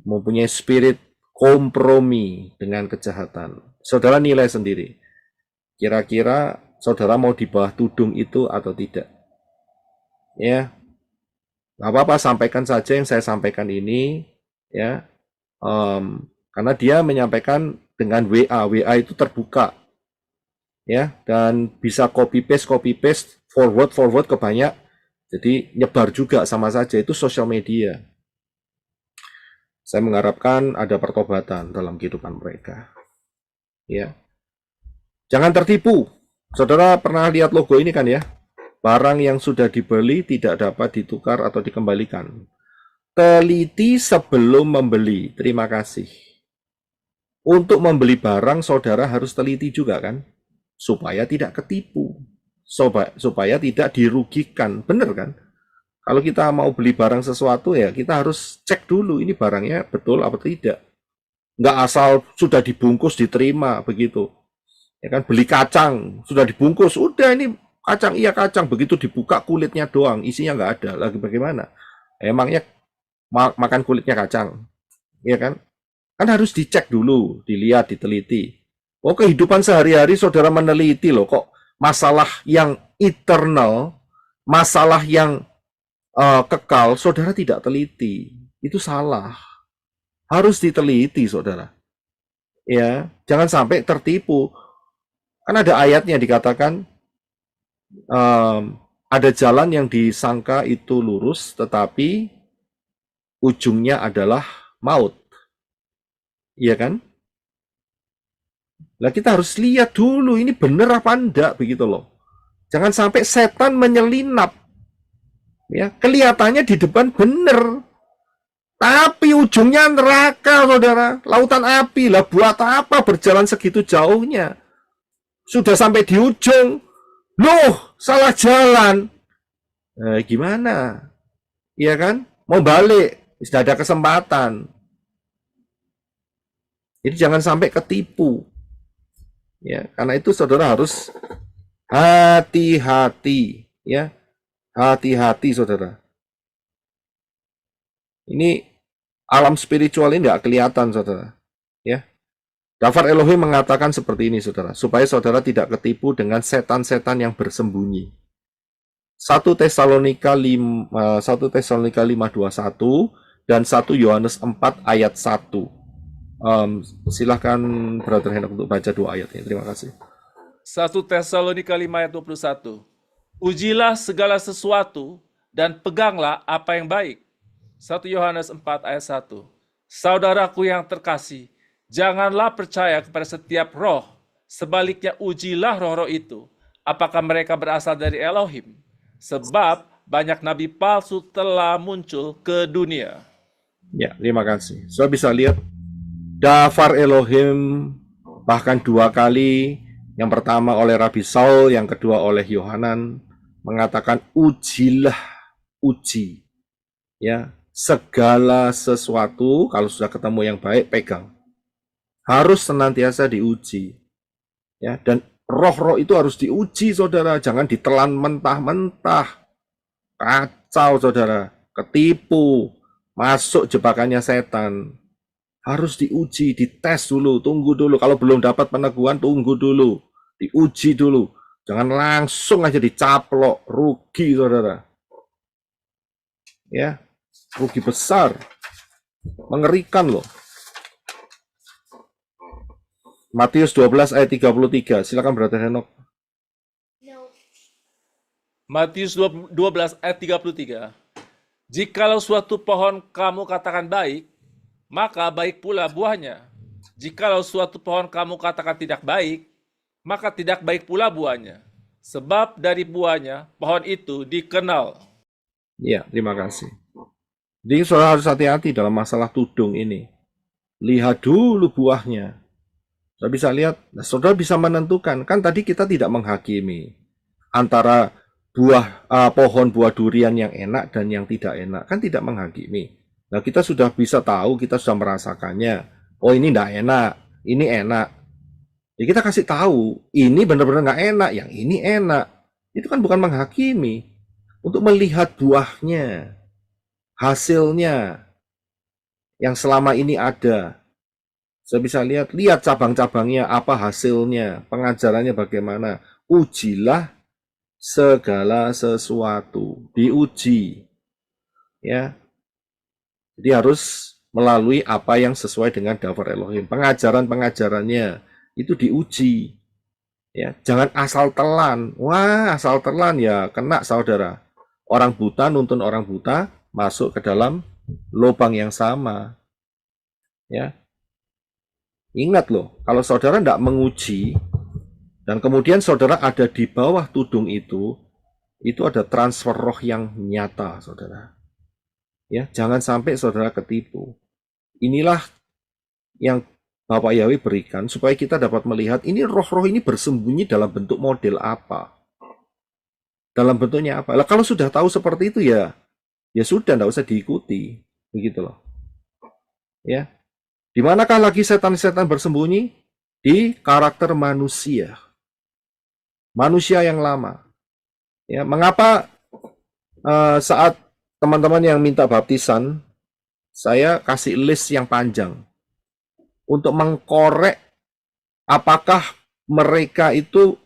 mempunyai spirit kompromi dengan kejahatan. Saudara nilai sendiri. Kira-kira saudara mau di bawah tudung itu atau tidak? Ya, nggak apa-apa, sampaikan saja yang saya sampaikan ini, ya, karena dia menyampaikan dengan WA itu terbuka. Ya, dan bisa copy paste, forward ke banyak, jadi nyebar juga sama saja, itu sosial media. Saya mengharapkan ada pertobatan dalam kehidupan mereka. Ya, jangan tertipu. Saudara pernah lihat logo ini kan ya? Barang yang sudah dibeli tidak dapat ditukar atau dikembalikan. Teliti sebelum membeli. Terima kasih. Untuk membeli barang, saudara harus teliti juga kan? Supaya tidak ketipu, supaya tidak dirugikan, bener kan? Kalau kita mau beli barang sesuatu ya kita harus cek dulu ini barangnya betul apa tidak. Nggak asal sudah dibungkus diterima begitu. Ya kan, beli kacang sudah dibungkus, udah ini kacang, iya kacang, begitu dibuka kulitnya doang, isinya nggak ada, lagi bagaimana? Emangnya makan kulitnya kacang, ya kan? Kan harus dicek dulu, dilihat, diteliti. Oh, kehidupan sehari-hari saudara meneliti loh, kok masalah yang eternal, masalah yang kekal, saudara tidak teliti. Itu salah. Harus diteliti, saudara. Ya, jangan sampai tertipu. Kan ada ayatnya dikatakan, ada jalan yang disangka itu lurus, tetapi ujungnya adalah maut. Iya kan? Nah, kita harus lihat dulu ini benar apa enggak begitu loh. Jangan sampai setan menyelinap. Ya, kelihatannya di depan benar. Tapi ujungnya neraka, saudara. Lautan api. Lah buat apa berjalan segitu jauhnya? Sudah sampai di ujung. Loh, salah jalan. Gimana? Iya kan? Mau balik. Sudah ada kesempatan. Jadi jangan sampai ketipu. Ya, karena itu saudara harus hati-hati, ya. Hati-hati saudara. Ini alam spiritual ini nggak kelihatan saudara. Ya. Dafar Elohim mengatakan seperti ini saudara, supaya saudara tidak ketipu dengan setan-setan yang bersembunyi. 1 Tesalonika 5:21 dan 1 Yohanes 4 ayat 1. Silahkan Brother Henok untuk baca 2 ayat ini. Terima kasih. 1 Tesalonika 5 ayat 21. Ujilah segala sesuatu dan peganglah apa yang baik. 1 Yohanes 4 ayat 1. Saudaraku yang terkasih, janganlah percaya kepada setiap roh. Sebaliknya ujilah roh-roh itu. Apakah mereka berasal dari Elohim? Sebab banyak nabi palsu telah muncul ke dunia. Ya, terima kasih. Saudara bisa lihat Dafar Elohim bahkan 2 kali. Yang pertama oleh Rabi Saul, yang kedua oleh Yohanan, mengatakan ujilah, uji. Ya, segala sesuatu kalau sudah ketemu yang baik pegang. Harus senantiasa diuji. Ya, dan roh-roh itu harus diuji saudara, jangan ditelan mentah-mentah. Kacau saudara, ketipu, masuk jebakannya setan. Harus diuji, dites dulu, tunggu dulu. Kalau belum dapat peneguhan, tunggu dulu. Diuji dulu. Jangan langsung aja dicaplok, rugi saudara. Ya, rugi besar. Mengerikan loh. Matius 12 ayat 33. Silakan Brother Henok. Matius 12 ayat 33. Jikalau suatu pohon kamu katakan baik, maka baik pula buahnya. Jikalau suatu pohon kamu katakan tidak baik, maka tidak baik pula buahnya. Sebab dari buahnya pohon itu dikenal. Ya, terima kasih. Jadi saudara harus hati-hati dalam masalah tudung ini. Lihat dulu buahnya. Saudara bisa lihat, saudara bisa menentukan. Kan tadi kita tidak menghakimi antara pohon buah durian yang enak dan yang tidak enak. Kan tidak menghakimi. Nah, kita sudah bisa tahu, kita sudah merasakannya. Oh, ini tidak enak, ini enak. Ya, kita kasih tahu, ini benar-benar nggak enak, yang ini enak. Itu kan bukan menghakimi. Untuk melihat buahnya, hasilnya, yang selama ini ada. Saya bisa lihat cabang-cabangnya, apa hasilnya, pengajarannya bagaimana. Ujilah segala sesuatu, diuji. Ya. Jadi harus melalui apa yang sesuai dengan Dafar Elohim. Pengajaran-pengajarannya itu diuji. Ya, jangan asal telan. Wah, asal telan ya kena saudara. Orang buta nuntun orang buta masuk ke dalam lubang yang sama. Ya. Ingat loh, kalau saudara tidak menguji dan kemudian saudara ada di bawah tudung itu ada transfer roh yang nyata, saudara. Ya, jangan sampai saudara ketipu. Inilah yang Bapak Yahweh berikan supaya kita dapat melihat ini roh-roh ini bersembunyi dalam bentuk model apa. Dalam bentuknya apa. Lah, kalau sudah tahu seperti itu ya sudah, tidak usah diikuti. Begitu loh. Ya. Di manakah lagi setan-setan bersembunyi? Di karakter manusia. Manusia yang lama. Ya, mengapa saat teman-teman yang minta baptisan, saya kasih list yang panjang untuk mengkorek apakah mereka itu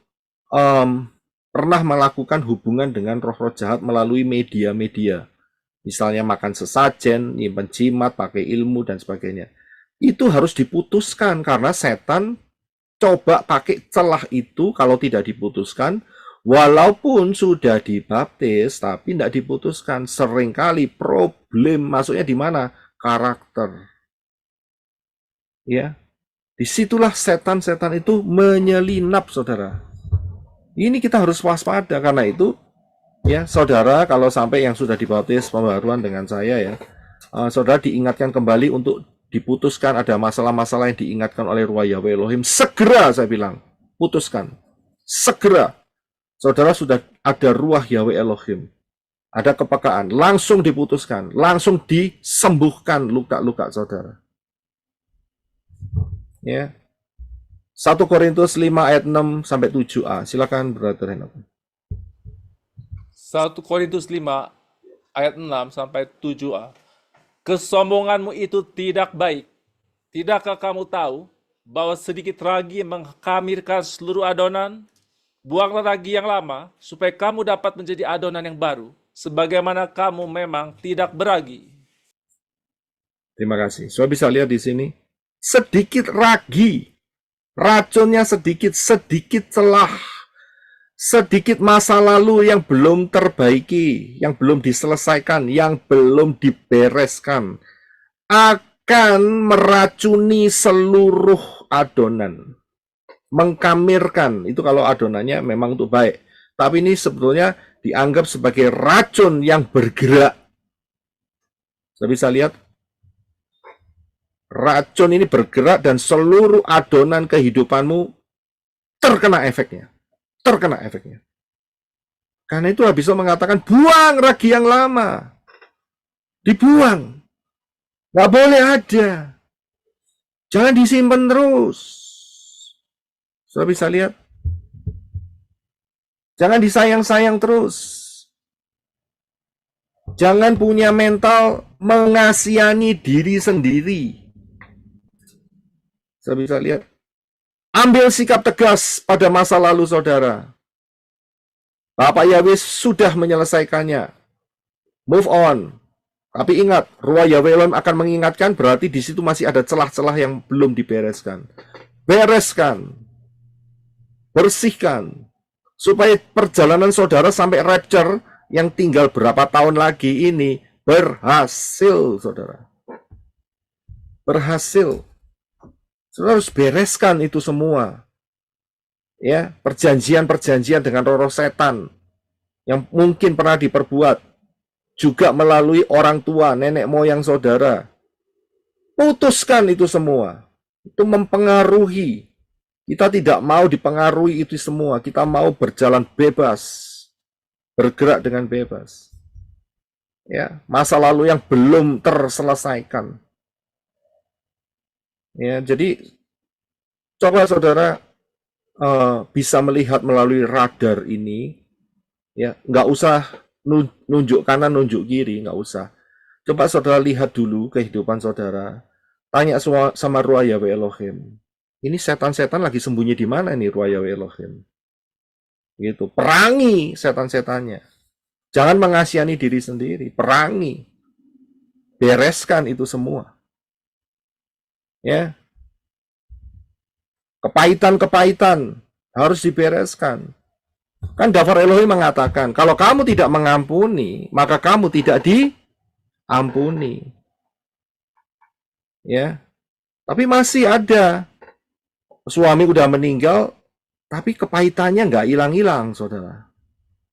pernah melakukan hubungan dengan roh-roh jahat melalui media-media. Misalnya makan sesajen, nyimpen jimat, pakai ilmu, dan sebagainya. Itu harus diputuskan karena setan coba pakai celah itu kalau tidak diputuskan. Walaupun sudah dibaptis, tapi tidak diputuskan. Seringkali problem masuknya di mana? Karakter. Ya, disitulah setan-setan itu menyelinap, saudara. Ini kita harus waspada karena itu, ya, saudara, kalau sampai yang sudah dibaptis pembaruan dengan saya, ya, saudara diingatkan kembali untuk diputuskan. Ada masalah-masalah yang diingatkan oleh Ruah Yahweh Elohim. Segera, saya bilang, putuskan. Segera. Saudara sudah ada Ruah Yahweh Elohim. Ada kepekaan. Langsung diputuskan. Langsung disembuhkan luka-luka saudara. Ya. 1 Korintus 5 ayat 6 sampai 7a. Silakan Brother Henok. 1 Korintus 5 ayat 6 sampai 7a. Kesombonganmu itu tidak baik. Tidakkah kamu tahu bahwa sedikit ragi mengkamirkan seluruh adonan? Buanglah ragi yang lama supaya kamu dapat menjadi adonan yang baru, sebagaimana kamu memang tidak beragi. Terima kasih. Saya bisa lihat di sini sedikit ragi. Racunnya sedikit celah, sedikit masa lalu yang belum terbaiki, yang belum diselesaikan, yang belum dibereskan, akan meracuni seluruh adonan. Mengkamirkan, itu kalau adonannya memang untuk baik. Tapi ini sebetulnya dianggap sebagai racun yang bergerak. Saya bisa lihat racun ini bergerak dan seluruh adonan kehidupanmu terkena efeknya. Terkena efeknya. Karena itu bisa mengatakan, buang ragi yang lama. Dibuang. Nggak boleh ada. Jangan disimpan terus. Sudah bisa lihat. Jangan disayang-sayang terus. Jangan punya mental mengasihani diri sendiri. Saya bisa lihat. Ambil sikap tegas pada masa lalu saudara. Bapak Yahweh sudah menyelesaikannya. Move on. Tapi ingat, Ruah Yahweh Elohim akan mengingatkan, berarti di situ masih ada celah-celah yang belum dibereskan. Bereskan. Bersihkan. Supaya perjalanan saudara sampai rapture yang tinggal berapa tahun lagi ini berhasil, saudara. Berhasil. Saudara harus bereskan itu semua. Ya, perjanjian-perjanjian dengan roh-roh setan yang mungkin pernah diperbuat juga melalui orang tua, nenek moyang saudara. Putuskan itu semua. Itu mempengaruhi. Kita tidak mau dipengaruhi itu semua. Kita mau berjalan bebas. Bergerak dengan bebas. Ya, masa lalu yang belum terselesaikan. Ya, jadi coba saudara bisa melihat melalui radar ini, ya, nggak usah nunjuk kanan, nunjuk kiri, nggak usah. Coba saudara lihat dulu kehidupan saudara, tanya sama Ruah Yahweh Elohim. Ini setan-setan lagi sembunyi di mana nih Ruah Yahweh Elohim? Gitu, perangi setan-setannya. Jangan mengasihani diri sendiri, perangi, bereskan itu semua. Ya, kepahitan-kepahitan harus dibereskan. Kan Dafar Elohim mengatakan, kalau kamu tidak mengampuni, maka kamu tidak diampuni. Ya, tapi masih ada suami udah meninggal, tapi kepahitannya nggak hilang-hilang, saudara.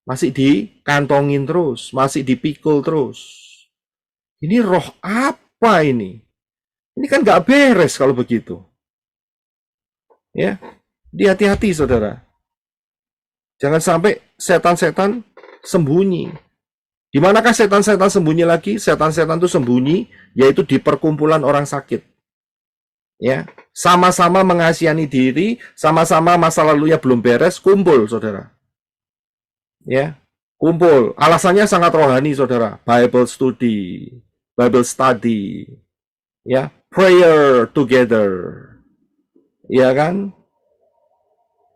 Masih dikantongin terus, masih dipikul terus. Ini roh apa ini? Ini kan nggak beres kalau begitu. Ya, hati-hati saudara. Jangan sampai setan-setan sembunyi. Di manakah setan-setan sembunyi lagi? Setan-setan itu sembunyi, yaitu di perkumpulan orang sakit. Ya, sama-sama mengasihani diri, sama-sama masa lalunya belum beres, kumpul saudara. Ya, kumpul. Alasannya sangat rohani saudara. Bible study, ya, prayer together. Ya kan?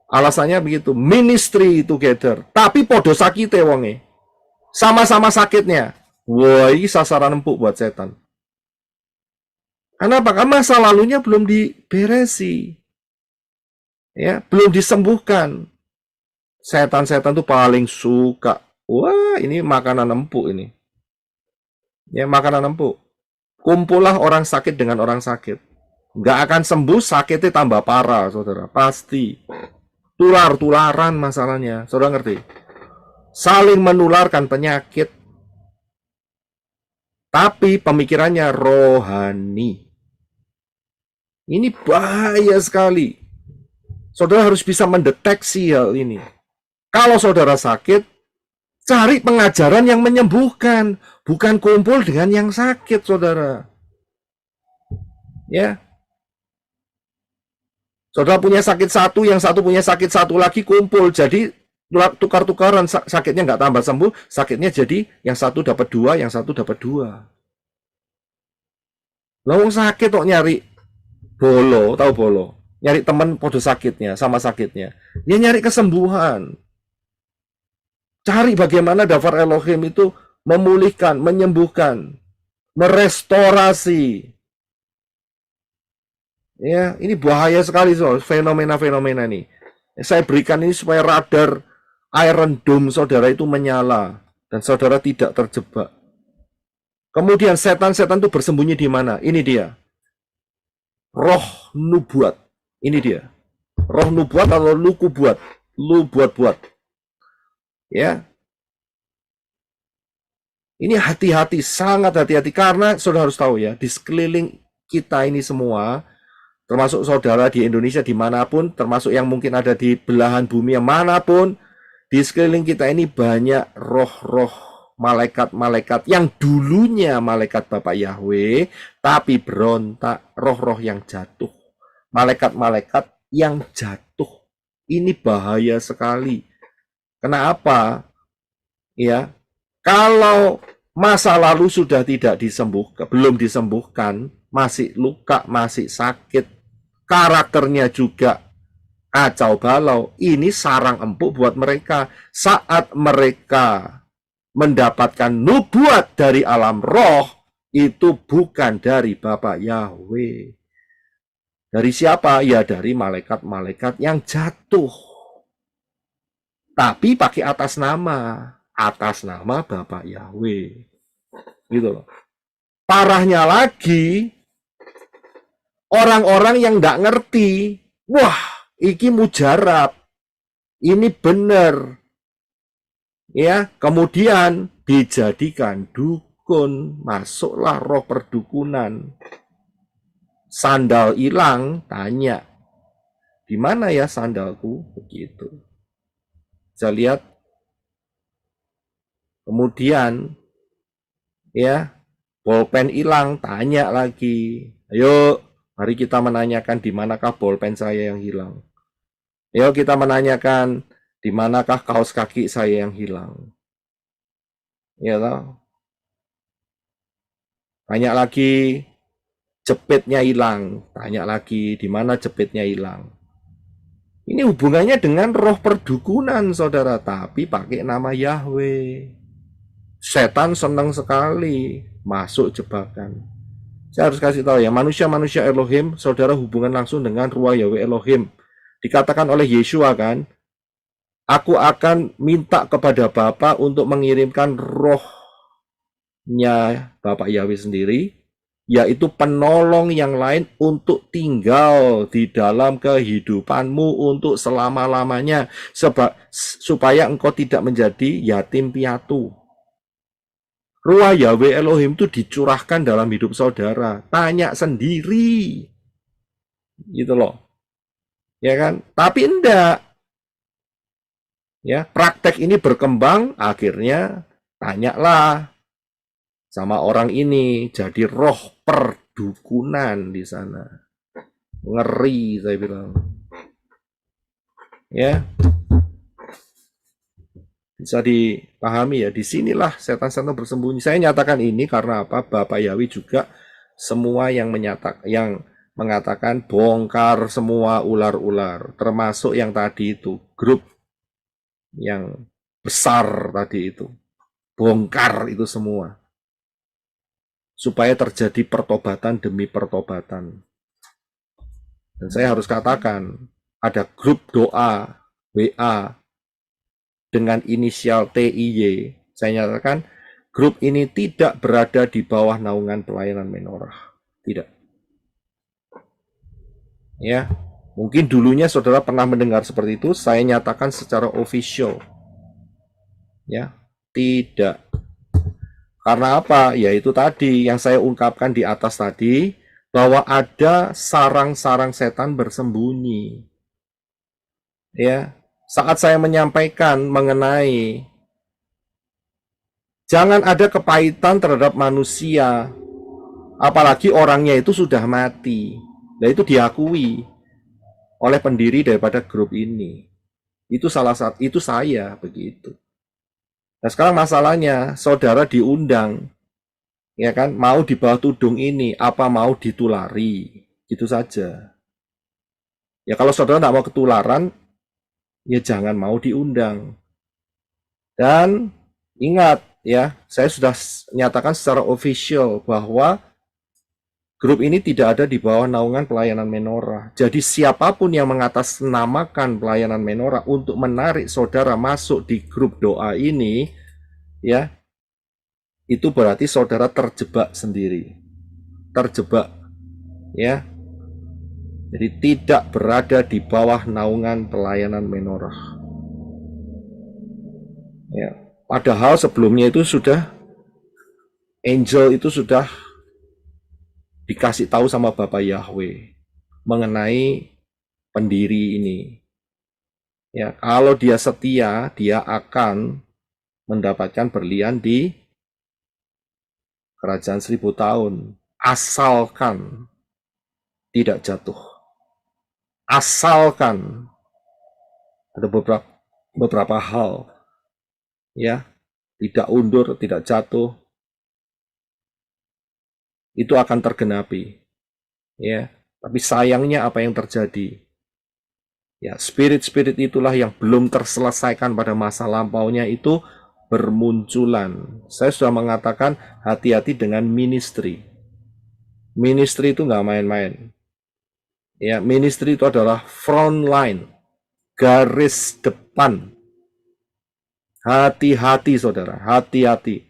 Alasannya begitu, ministry together. Tapi podo sakite wonge. Sama-sama sakitnya. Wah, ini sasaran empuk buat setan. Kenapa? Karena masa lalunya belum diberesi. Ya, belum disembuhkan. Setan-setan tuh paling suka. Wah, ini makanan empuk ini. Ya, makanan empuk. Kumpullah orang sakit dengan orang sakit. Nggak akan sembuh, sakitnya tambah parah, saudara. Pasti. Tular-tularan masalahnya. Saudara ngerti? Saling menularkan penyakit. Tapi pemikirannya rohani. Ini bahaya sekali. Saudara harus bisa mendeteksi hal ini. Kalau saudara sakit, cari pengajaran yang menyembuhkan. Bukan kumpul dengan yang sakit, saudara. Ya. Saudara punya sakit satu, yang satu punya sakit satu lagi, kumpul. Jadi tukar-tukaran, sakitnya nggak tambah sembuh, sakitnya jadi yang satu dapat dua, yang satu dapat dua. Lawang sakit kok nyari bolo, tahu bolo? Nyari teman podo sakitnya, sama sakitnya. Ya nyari kesembuhan. Cari bagaimana daftar Elohim itu memulihkan, menyembuhkan, merestorasi. Ya, ini bahaya sekali soal fenomena-fenomena ini. Saya berikan ini supaya radar Iron Dome saudara itu menyala dan saudara tidak terjebak. Kemudian setan-setan itu bersembunyi di mana? Ini dia. Roh nubuat. Ini dia. Roh nubuat atau luku buat. Lu buat-buat. Ya. Ini hati-hati, sangat hati-hati karena saudara harus tahu ya, di sekeliling kita ini semua, termasuk saudara di Indonesia dimanapun, termasuk yang mungkin ada di belahan bumi yang manapun, di sekeliling kita ini banyak roh-roh malaikat-malaikat yang dulunya malaikat Bapak Yahweh, tapi berontak, roh-roh yang jatuh. Malaikat-malaikat yang jatuh. Ini bahaya sekali. Kenapa? Ya, kalau masa lalu sudah tidak disembuhkan, belum disembuhkan, masih luka, masih sakit, karakternya juga kacau balau, ini sarang empuk buat mereka. Saat mereka mendapatkan nubuat dari alam roh, itu bukan dari Bapak Yahweh. Dari siapa? Ya dari malaikat-malaikat yang jatuh. Tapi pakai atas nama Bapak Yahweh. Gitu loh. Parahnya lagi, orang-orang yang nggak ngerti, wah, iki mujarab, ini bener, ya. Kemudian dijadikan dukun, masuklah roh perdukunan. Sandal hilang, tanya, di mana ya sandalku? Begitu. Saya lihat. Kemudian, ya, bolpen hilang, tanya lagi. Ayo, mari kita menanyakan di manakah bolpen saya yang hilang. Ayo kita menanyakan di manakah kaos kaki saya yang hilang. Ya toh? Tanya lagi, jepitnya hilang. Tanya lagi, di mana jepitnya hilang. Ini hubungannya dengan roh perdukunan, saudara. Tapi pakai nama Yahweh. Setan senang sekali masuk jebakan. Saya harus kasih tahu ya, manusia-manusia Elohim, saudara hubungan langsung dengan ruah Yahweh Elohim. Dikatakan oleh Yeshua kan, aku akan minta kepada Bapa untuk mengirimkan rohnya Bapak Yahweh sendiri, yaitu penolong yang lain untuk tinggal di dalam kehidupanmu untuk selama-lamanya, supaya engkau tidak menjadi yatim piatu. Ruah Yahweh Elohim itu dicurahkan dalam hidup saudara. Tanya sendiri. Gitu loh. Ya kan? Tapi enggak. Ya, praktek ini berkembang, akhirnya tanyalah sama orang ini, jadi roh perdukunan di sana. Ngeri saya bilang. Ya. Bisa dipahami ya, disinilah setan-setan bersembunyi. Saya nyatakan ini karena apa? Bapak Yahweh juga semua yang mengatakan bongkar semua ular-ular, termasuk yang tadi itu, grup yang besar tadi itu. Bongkar itu semua. Supaya terjadi pertobatan demi pertobatan. Dan saya harus katakan, ada grup doa, WA, dengan inisial TIY, saya nyatakan grup ini tidak berada di bawah naungan pelayanan menorah. Tidak. Ya, mungkin dulunya saudara pernah mendengar seperti itu, saya nyatakan secara official. Ya, tidak. Karena apa? Yaitu tadi yang saya ungkapkan di atas tadi, bahwa ada sarang-sarang setan bersembunyi. Ya, saat saya menyampaikan mengenai jangan ada kepahitan terhadap manusia, apalagi orangnya itu sudah mati. Nah, itu diakui. oleh pendiri daripada grup ini. Itu salah satu, itu saya begitu. Nah sekarang masalahnya, saudara diundang, ya kan, mau di bawah tudung ini, apa mau ditulari, gitu saja. Ya kalau saudara tidak mau ketularan, ya jangan mau diundang. Dan ingat ya, saya sudah nyatakan secara official bahwa grup ini tidak ada di bawah naungan pelayanan menorah. Jadi siapapun yang mengatasnamakan pelayanan menorah untuk menarik saudara masuk di grup doa ini, ya, itu berarti saudara terjebak sendiri. Terjebak, ya. Jadi tidak berada di bawah naungan pelayanan menorah. Ya. Padahal sebelumnya itu sudah, angel itu sudah dikasih tahu sama Bapak Yahweh mengenai pendiri ini. Ya, kalau dia setia, dia akan mendapatkan berlian di kerajaan 1000 tahun. Asalkan tidak jatuh. Asalkan ada beberapa hal, ya, tidak undur, tidak jatuh, itu akan tergenapi, ya. Tapi sayangnya apa yang terjadi? Ya, spirit-spirit itulah yang belum terselesaikan pada masa lampaunya itu bermunculan. Saya sudah mengatakan hati-hati dengan ministry. Ministry itu nggak main-main. Ya, ministry itu adalah front line, garis depan. Hati-hati saudara, hati-hati.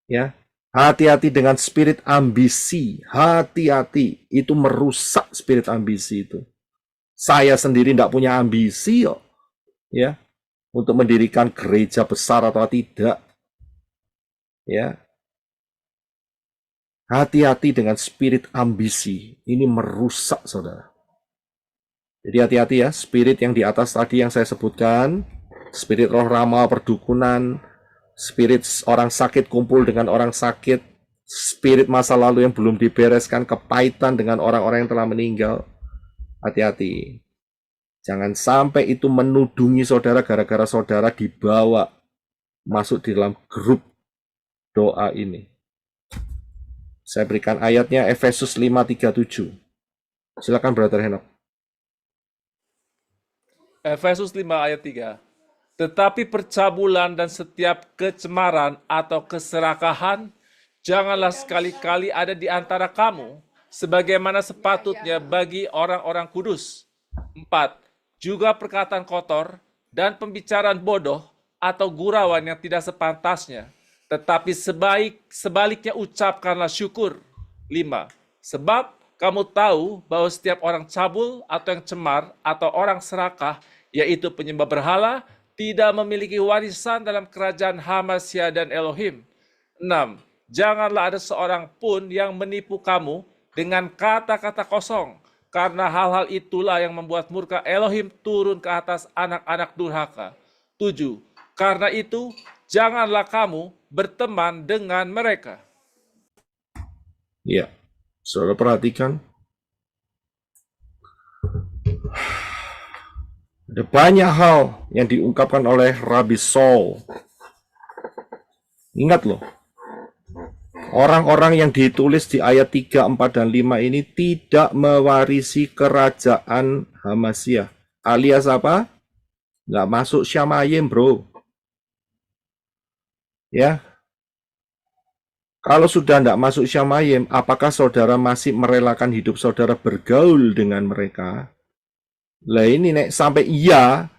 Ya, hati-hati dengan spirit ambisi. Hati-hati, itu merusak spirit ambisi itu. Saya sendiri tidak punya ambisi kok, ya, untuk mendirikan gereja besar atau tidak. Ya, hati-hati dengan spirit ambisi. Ini merusak saudara. Jadi hati-hati ya, spirit yang di atas tadi yang saya sebutkan, spirit roh ramal perdukunan, spirit orang sakit kumpul dengan orang sakit, spirit masa lalu yang belum dibereskan, kepahitan dengan orang-orang yang telah meninggal. Hati-hati. Jangan sampai itu menudungi saudara gara-gara saudara dibawa masuk di dalam grup doa ini. Saya berikan ayatnya Efesus 5:37. Silakan Brother Henok. Efesus 5 ayat 3. Tetapi percabulan dan setiap kecemaran atau keserakahan janganlah sekali-kali ada di antara kamu, sebagaimana sepatutnya bagi orang-orang kudus. 4. Juga perkataan kotor dan pembicaraan bodoh atau gurauan yang tidak sepantasnya, tetapi sebaliknya ucapkanlah syukur. 5. Sebab kamu tahu bahwa setiap orang cabul atau yang cemar atau orang serakah, yaitu penyembah berhala, tidak memiliki warisan dalam kerajaan Hamasya dan Elohim. 6. Janganlah ada seorang pun yang menipu kamu dengan kata-kata kosong, karena hal-hal itulah yang membuat murka Elohim turun ke atas anak-anak durhaka. 7. Karena itu, janganlah kamu berteman dengan mereka. Ya, saudara perhatikan. Ada banyak hal yang diungkapkan oleh Rabbi Saul. Ingat loh, orang-orang yang ditulis di ayat 3, 4, dan 5 ini tidak mewarisi kerajaan Hamasya. Alias apa? Nggak masuk Syamayim, bro. Ya. Kalau sudah nggak masuk Syamayim, apakah saudara masih merelakan hidup saudara bergaul dengan mereka? Lah ini nek sampai iya,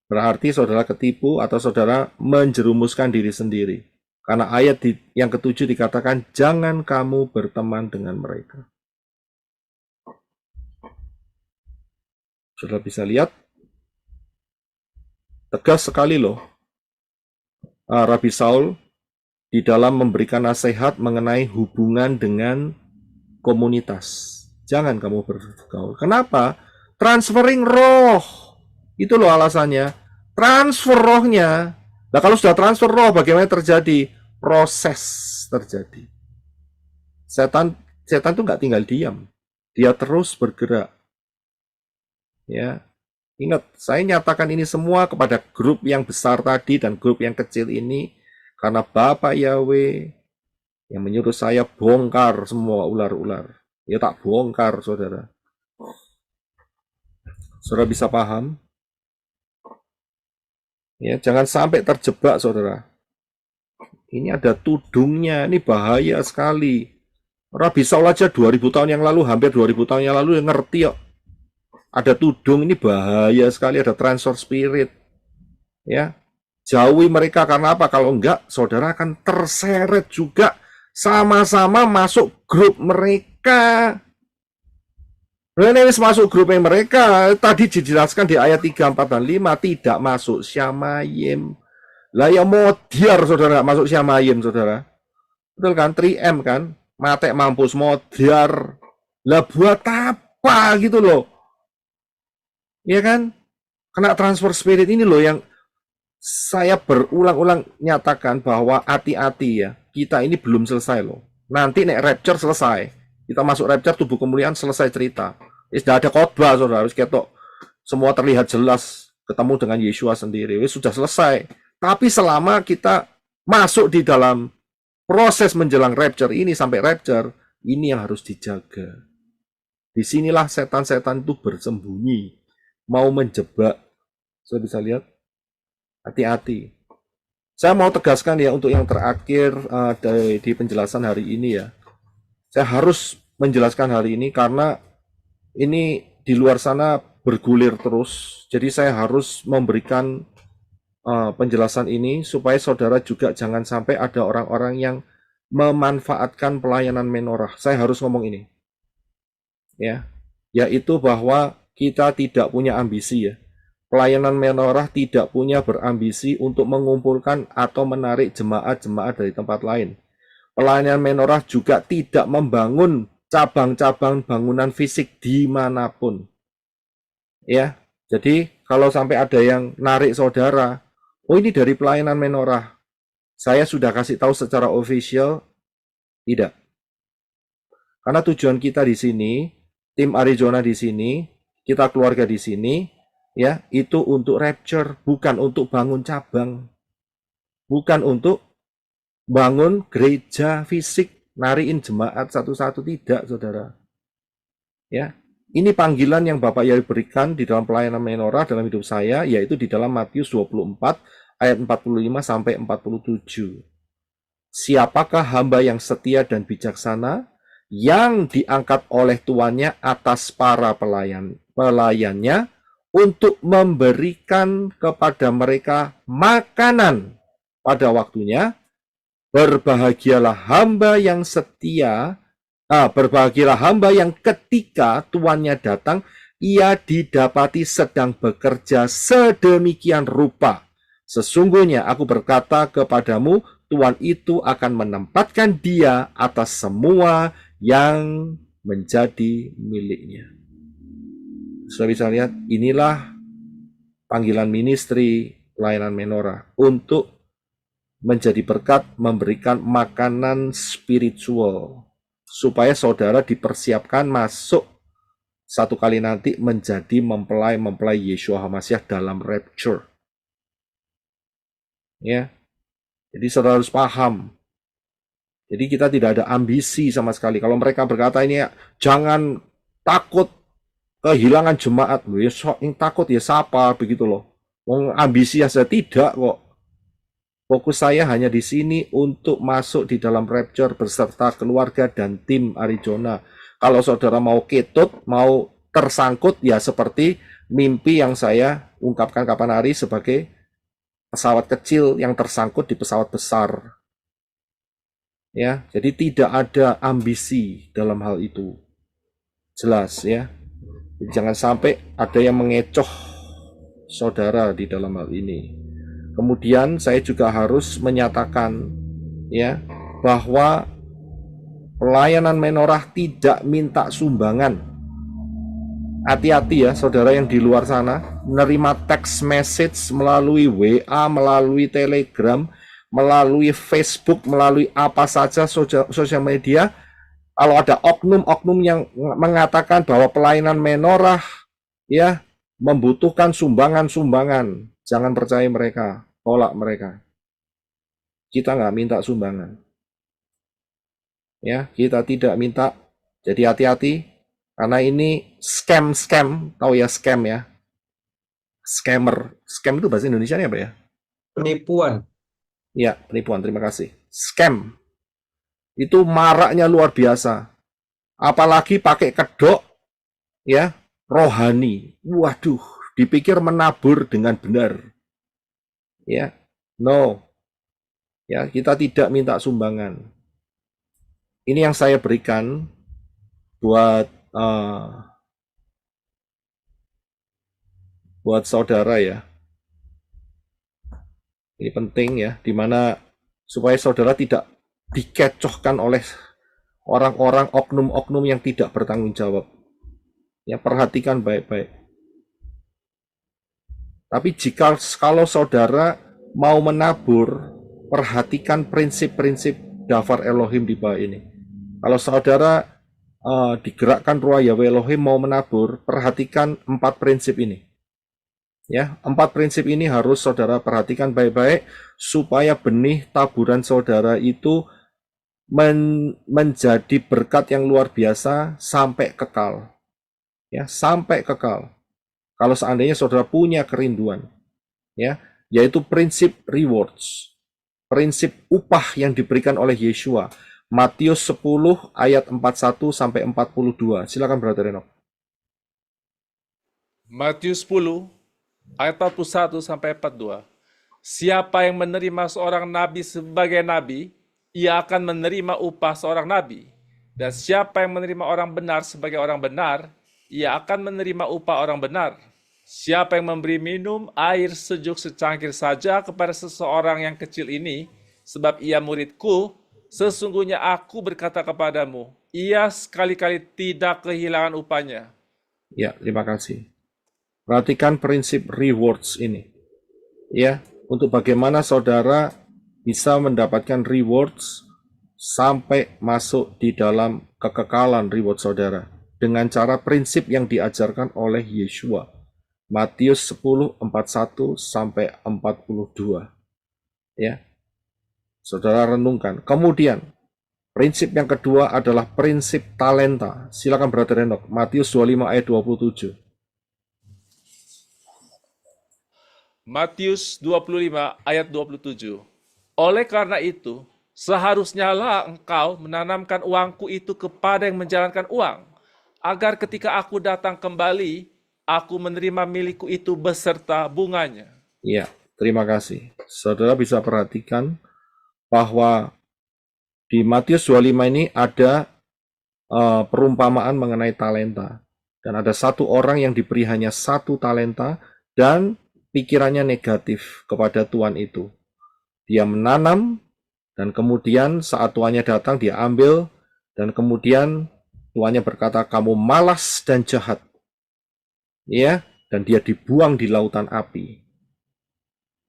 berarti saudara ketipu atau saudara menjerumuskan diri sendiri. Karena ayat yang ke-7 dikatakan, jangan kamu berteman dengan mereka. Saudara bisa lihat, tegas sekali loh, Rabbi Saul di dalam memberikan nasihat mengenai hubungan dengan komunitas. Jangan kamu bergaul. Kenapa? Transferring roh. Itu loh alasannya. Transfer rohnya. Nah kalau sudah transfer roh, bagaimana terjadi? Proses terjadi. Setan tuh nggak tinggal diam. dia terus bergerak. Ya, ingat, saya nyatakan ini semua kepada grup yang besar tadi dan grup yang kecil ini karena Bapak Yahweh yang menyuruh saya bongkar semua ular-ular. Ya tak bongkar, saudara. Saudara bisa paham? Ya, jangan sampai terjebak, saudara. Ini ada tudungnya, ini bahaya sekali. Rabi Saul aja 2000 tahun yang lalu, hampir 2000 tahun yang lalu ngerti kok. Ada tudung, ini bahaya sekali, ada transfer spirit. Ya, jauhi mereka karena apa? Kalau enggak, saudara akan terseret juga sama-sama masuk grup mereka. Ini masuk grup yang mereka. Tadi dijelaskan di ayat 3, 4, dan 5 tidak masuk Syamayim. Lah ya modiar, saudara, masuk Syamayim, saudara. Betul kan? 3M kan? Mate mampus modiar. Lah buat apa gitu loh? Ya kan? Kena transfer spirit ini loh yang saya berulang-ulang nyatakan bahwa hati-hati ya. Kita ini belum selesai loh. Nanti nek rapture selesai. Kita masuk rapture tubuh kemuliaan selesai cerita. Sudah ada khotbah, saudara. Wis ketok. Semua terlihat jelas. Ketemu dengan Yeshua sendiri. Wis sudah selesai. Tapi selama kita masuk di dalam proses menjelang rapture ini sampai rapture, ini yang harus dijaga. Disinilah setan-setan itu bersembunyi. Mau menjebak. Saya bisa lihat. Hati-hati. Saya mau tegaskan ya untuk yang terakhir di penjelasan hari ini ya. Saya harus menjelaskan hari ini karena ini di luar sana bergulir terus. Jadi saya harus memberikan penjelasan ini supaya saudara juga jangan sampai ada orang-orang yang memanfaatkan pelayanan menorah. Saya harus ngomong ini. Ya, yaitu bahwa kita tidak punya ambisi ya. Pelayanan menorah tidak punya berambisi untuk mengumpulkan atau menarik jemaat-jemaat dari tempat lain. Pelayanan menorah juga tidak membangun cabang-cabang bangunan fisik dimanapun. Ya, jadi kalau sampai ada yang narik saudara, oh ini dari pelayanan menorah, saya sudah kasih tahu secara official, tidak. Karena tujuan kita di sini, tim Arizona di sini, kita keluarga di sini, ya, itu untuk rapture, bukan untuk bangun cabang. Bukan untuk bangun gereja fisik, nariin jemaat satu-satu, tidak, saudara. Ya, ini panggilan yang Bapak Yahweh berikan di dalam pelayanan menorah dalam hidup saya, yaitu di dalam Matius 24 ayat 45 sampai 47. Siapakah hamba yang setia dan bijaksana yang diangkat oleh tuannya atas para pelayannya untuk memberikan kepada mereka makanan pada waktunya? Berbahagialah hamba yang setia, berbahagialah hamba yang ketika tuannya datang, ia didapati sedang bekerja sedemikian rupa. Sesungguhnya aku berkata kepadamu, Tuan itu akan menempatkan dia atas semua yang menjadi miliknya. Sudah bisa lihat, inilah panggilan ministry pelayanan menorah untuk menjadi berkat, memberikan makanan spiritual supaya saudara dipersiapkan masuk satu kali nanti menjadi mempelai Yeshua HaMashiach dalam rapture. Ya, jadi saudara harus paham. Jadi kita tidak ada ambisi sama sekali. Kalau mereka berkata ini ya, jangan takut kehilangan jemaat, ya yang takut ya siapa begitu loh. Ambisi saja tidak kok. Fokus saya hanya di sini untuk masuk di dalam rapture beserta keluarga dan tim Arizona. Kalau saudara mau ketut, mau tersangkut, ya seperti mimpi yang saya ungkapkan kapan hari sebagai pesawat kecil yang tersangkut di pesawat besar. Ya, jadi tidak ada ambisi dalam hal itu. Jelas ya. Jadi jangan sampai ada yang mengecoh saudara di dalam hal ini. Kemudian saya juga harus menyatakan ya bahwa pelayanan menorah tidak minta sumbangan. Hati-hati ya saudara yang di luar sana, menerima text message melalui WA, melalui Telegram, melalui Facebook, melalui apa saja sosial media, Kalau ada oknum-oknum yang mengatakan bahwa pelayanan menorah ya membutuhkan sumbangan-sumbangan, jangan percaya mereka, tolak mereka. Kita nggak minta sumbangan. Ya, kita tidak minta. Jadi hati-hati karena ini scam, tahu ya scam ya? Scammer. Scam itu bahasa Indonesianya apa ya? Penipuan. Ya, penipuan. Terima kasih. Scam. Itu maraknya luar biasa. Apalagi pakai kedok, ya, rohani. Waduh, dipikir menabur dengan benar. Ya, no. Ya, kita tidak minta sumbangan. Ini yang saya berikan buat saudara ya. Ini penting ya, dimana supaya saudara tidak dikecohkan oleh orang-orang oknum-oknum yang tidak bertanggung jawab. Ya, perhatikan baik-baik. Tapi kalau saudara mau menabur, perhatikan prinsip-prinsip Dafar Elohim di bawah ini. Kalau saudara digerakkan Ruah Yahweh Elohim mau menabur, perhatikan 4 prinsip ini. Ya, 4 prinsip ini harus saudara perhatikan baik-baik supaya benih taburan saudara itu menjadi berkat yang luar biasa sampai kekal. Ya, sampai kekal. Kalau seandainya saudara punya kerinduan, ya, yaitu prinsip rewards. Prinsip upah yang diberikan oleh Yeshua. Matius 10 ayat 41 sampai 42. Silakan Brother Enoch. Matius 10 ayat 41 sampai 42. Siapa yang menerima seorang nabi sebagai nabi, ia akan menerima upah seorang nabi. Dan siapa yang menerima orang benar sebagai orang benar, ia akan menerima upah orang benar. Siapa yang memberi minum air sejuk secangkir saja kepada seseorang yang kecil ini, sebab ia muridku, sesungguhnya aku berkata kepadamu, ia sekali-kali tidak kehilangan upahnya. Ya, terima kasih. Perhatikan prinsip rewards ini. Ya, untuk bagaimana saudara bisa mendapatkan rewards sampai masuk di dalam kekekalan reward saudara dengan cara prinsip yang diajarkan oleh Yeshua. Matius 10 41 sampai 42. Ya. Saudara renungkan. Kemudian prinsip yang kedua adalah prinsip talenta. Silakan Brother Enoch. Matius 25 ayat 27. Matius 25 ayat 27. Oleh karena itu, seharusnya lah engkau menanamkan uangku itu kepada yang menjalankan uang, agar ketika aku datang kembali, aku menerima milikku itu beserta bunganya. Ya, terima kasih. Saudara bisa perhatikan bahwa di Matius 25 ini ada perumpamaan mengenai talenta. Dan ada satu orang yang diberi hanya 1 talenta dan pikirannya negatif kepada tuan itu. Dia menanam dan kemudian saat tuannya datang dia ambil dan kemudian tuannya berkata, kamu malas dan jahat. Ya, dan dia dibuang di lautan api.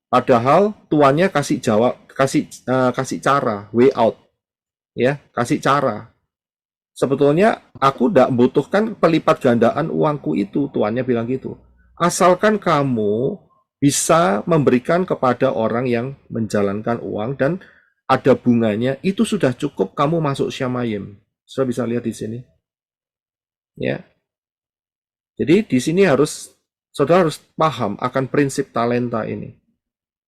Padahal tuannya kasih jawab, kasih cara, way out. Ya, kasih cara. Sebetulnya aku tidak membutuhkan pelipat gandaan uangku itu, tuannya bilang gitu. Asalkan kamu bisa memberikan kepada orang yang menjalankan uang dan ada bunganya, itu sudah cukup kamu masuk Syamayim. Saudara bisa lihat di sini. Ya. Jadi di sini saudara harus paham akan prinsip talenta ini.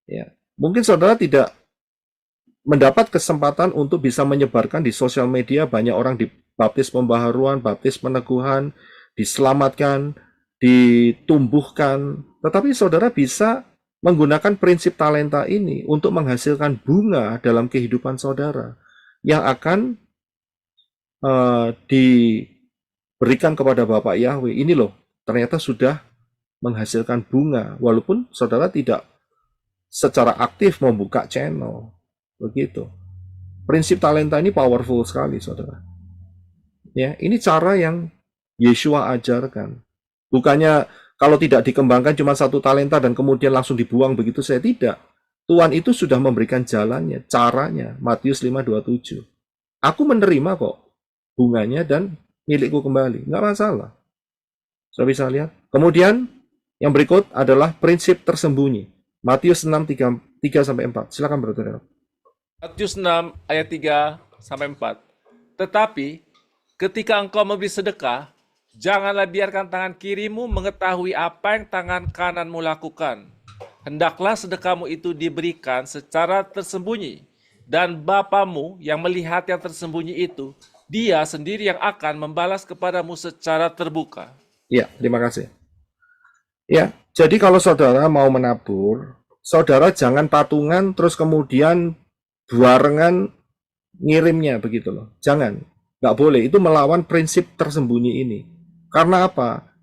Ya. Mungkin saudara tidak mendapat kesempatan untuk bisa menyebarkan di sosial media, banyak orang dibaptis pembaharuan, baptis peneguhan, diselamatkan, ditumbuhkan. Tetapi saudara bisa menggunakan prinsip talenta ini untuk menghasilkan bunga dalam kehidupan saudara yang akan diberikan kepada Bapak Yahweh. Ini loh, ternyata sudah menghasilkan bunga, walaupun saudara tidak secara aktif membuka channel. Begitu. Prinsip talenta ini powerful sekali, saudara. Ya, ini cara yang Yeshua ajarkan. Bukannya kalau tidak dikembangkan cuma 1 talenta dan kemudian langsung dibuang begitu, saya tidak. Tuhan itu sudah memberikan jalannya, caranya. Matius 5:27. Aku menerima kok. bunganya dan milikku kembali. Nggak masalah. Sudah bisa lihat. Kemudian yang berikut adalah prinsip tersembunyi. Matius 6, 3-4. Silakan Brother. Matius 6 ayat 3 sampai 4. Tetapi ketika engkau memberi sedekah, janganlah biarkan tangan kirimu mengetahui apa yang tangan kananmu lakukan. Hendaklah sedekahmu itu diberikan secara tersembunyi, dan Bapamu yang melihat yang tersembunyi itu, Dia sendiri yang akan membalas kepadamu secara terbuka. Ya, terima kasih. Ya, jadi kalau saudara mau menabur, saudara jangan patungan terus kemudian barengan ngirimnya begitu loh. Jangan, nggak boleh. Itu melawan prinsip tersembunyi ini. Karena apa?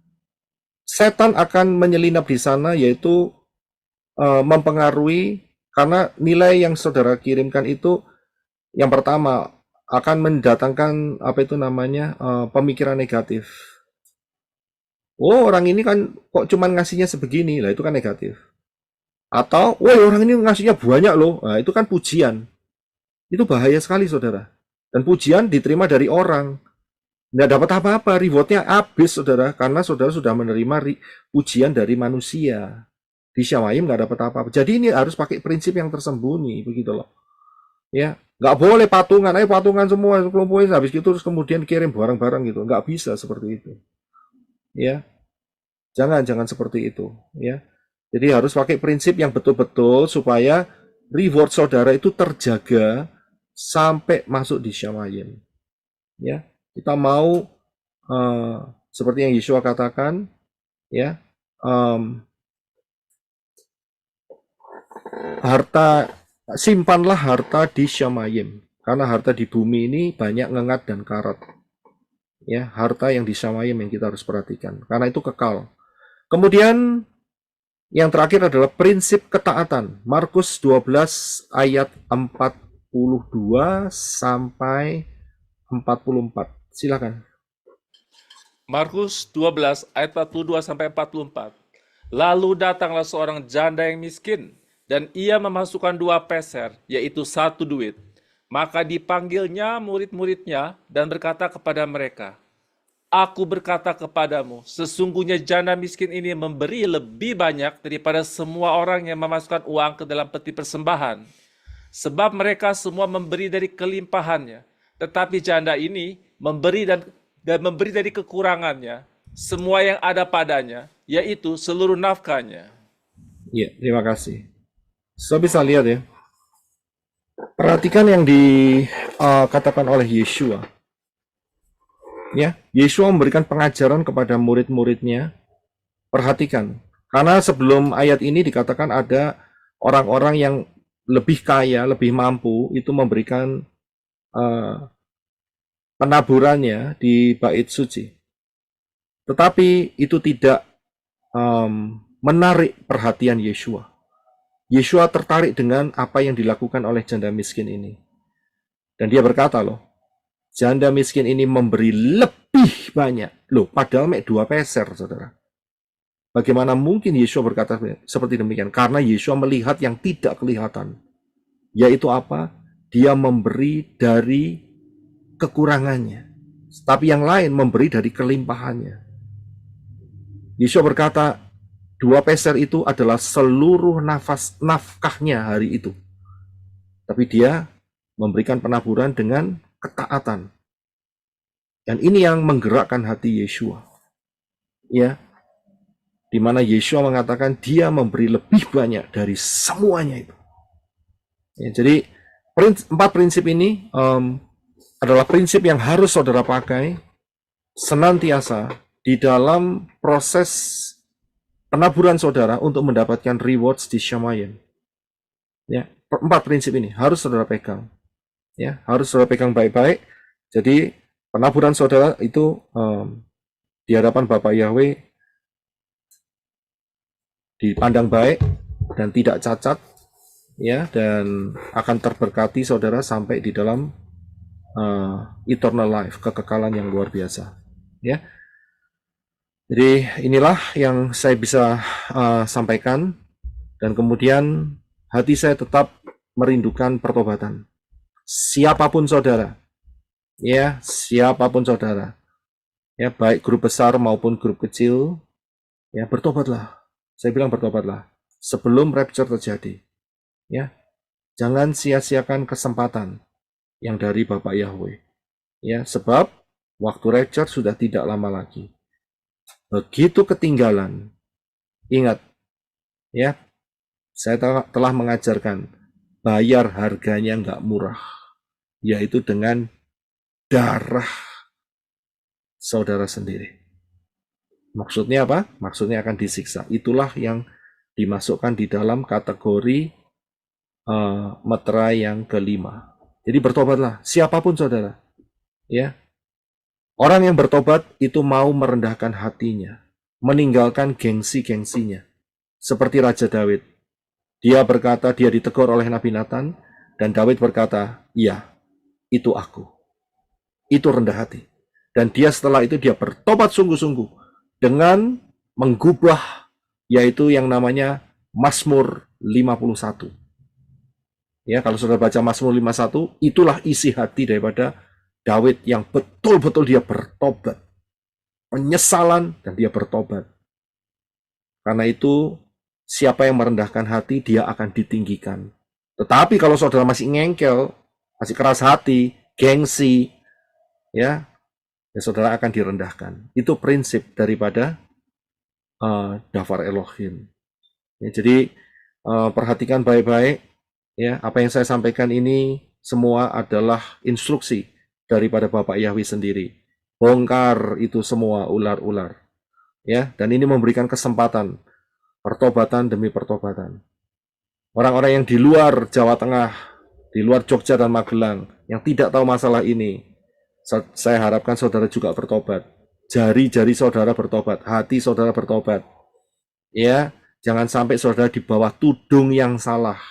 Setan akan menyelinap di sana, yaitu mempengaruhi, karena nilai yang saudara kirimkan itu yang pertama akan mendatangkan pemikiran negatif. Oh, orang ini kan kok cuman ngasihnya sebegini, lah itu kan negatif. Atau, wah orang ini ngasihnya banyak loh, nah itu kan pujian. Itu bahaya sekali saudara. Dan pujian diterima dari orang. Nggak dapat apa-apa, rewardnya habis saudara, karena saudara sudah menerima pujian dari manusia. Di Syawayim nggak dapat apa-apa. Jadi ini harus pakai prinsip yang tersembunyi, begitu loh. Ya, nggak boleh patungan, ayo patungan semua, kelompokin habis itu terus kemudian kirim barang-barang gitu. Nggak bisa seperti itu. Ya, jangan seperti itu. Ya, jadi harus pakai prinsip yang betul-betul supaya reward saudara itu terjaga sampai masuk di Syawayim. Ya, kita mau seperti yang Yeshua katakan, ya. Simpanlah harta di Syamayim, karena harta di bumi ini banyak ngengat dan karat. Ya, harta yang di Syamayim yang kita harus perhatikan, karena itu kekal. Kemudian yang terakhir adalah prinsip ketaatan. Markus 12 ayat 42 sampai 44. Silakan. Markus 12 ayat 42 sampai 44. Lalu datanglah seorang janda yang miskin, dan ia memasukkan 2 peser, yaitu 1 duit. Maka dipanggilnya murid-muridnya dan berkata kepada mereka, Aku berkata kepadamu, sesungguhnya janda miskin ini memberi lebih banyak daripada semua orang yang memasukkan uang ke dalam peti persembahan. Sebab mereka semua memberi dari kelimpahannya, tetapi janda ini memberi dan memberi dari kekurangannya, semua yang ada padanya, yaitu seluruh nafkahnya. Ya, terima kasih. So bisa lihat ya. Perhatikan yang dikatakan oleh Yeshua. Ya, Yeshua memberikan pengajaran kepada murid-muridnya. Perhatikan, karena sebelum ayat ini dikatakan ada orang-orang yang lebih kaya, lebih mampu, itu memberikan penaburannya di bait suci. Tetapi itu tidak menarik perhatian Yeshua. Yeshua tertarik dengan apa yang dilakukan oleh janda miskin ini. Dan dia berkata loh, janda miskin ini memberi lebih banyak. Loh, padahal 2 peser, saudara. Bagaimana mungkin Yeshua berkata seperti demikian? Karena Yeshua melihat yang tidak kelihatan. Yaitu apa? Dia memberi dari kekurangannya. Tapi yang lain memberi dari kelimpahannya. Yeshua berkata, 2 peser itu adalah seluruh nafkahnya hari itu. Tapi dia memberikan penaburan dengan ketaatan. Dan ini yang menggerakkan hati Yeshua. Ya, di mana Yeshua mengatakan dia memberi lebih banyak dari semuanya itu. Ya, jadi 4 prinsip ini adalah prinsip yang harus saudara pakai senantiasa di dalam proses penaburan saudara untuk mendapatkan rewards di Syamayim. Ya, 4 prinsip ini harus saudara pegang. Ya, harus saudara pegang baik-baik. Jadi penaburan saudara itu di hadapan Bapak Yahweh dipandang baik dan tidak cacat, ya, dan akan terberkati saudara sampai di dalam eternal life, kekekalan yang luar biasa. Ya. Jadi inilah yang saya bisa sampaikan, dan kemudian hati saya tetap merindukan pertobatan. Siapapun saudara, Ya, siapapun saudara, ya baik grup besar maupun grup kecil, ya bertobatlah. Saya bilang bertobatlah sebelum rapture terjadi. Ya, jangan sia-siakan kesempatan yang dari Bapak Yahweh. Ya, sebab waktu rapture sudah tidak lama lagi. Begitu ketinggalan, ingat, ya, saya telah mengajarkan bayar harganya nggak murah, yaitu dengan darah saudara sendiri. Maksudnya apa? Maksudnya akan disiksa. Itulah yang dimasukkan di dalam kategori meterai yang kelima. Jadi bertobatlah, siapapun saudara. Ya, orang yang bertobat itu mau merendahkan hatinya, meninggalkan gengsi-gengsinya. Seperti Raja Daud. Dia berkata, dia ditegur oleh Nabi Nathan, dan Daud berkata, iya, itu aku. Itu rendah hati. Dan dia setelah itu dia bertobat sungguh-sungguh dengan menggubah, yaitu yang namanya Mazmur 51. Ya, kalau saudara baca Mazmur 51, itulah isi hati daripada Daud yang betul-betul dia bertobat. Penyesalan dan dia bertobat. Karena itu, siapa yang merendahkan hati, dia akan ditinggikan. Tetapi kalau saudara masih ngengkel, masih keras hati, gengsi, ya saudara akan direndahkan. Itu prinsip daripada Dafar Elohim. Ya, jadi perhatikan baik-baik. Ya, apa yang saya sampaikan ini semua adalah instruksi daripada Bapak Yahweh sendiri. Bongkar itu semua ular-ular. Ya, dan ini memberikan kesempatan pertobatan demi pertobatan. Orang-orang yang di luar Jawa Tengah, di luar Jogja dan Magelang, yang tidak tahu masalah ini, saya harapkan saudara juga bertobat. Jari-jari saudara bertobat, hati saudara bertobat. Ya, jangan sampai saudara di bawah tudung yang salah.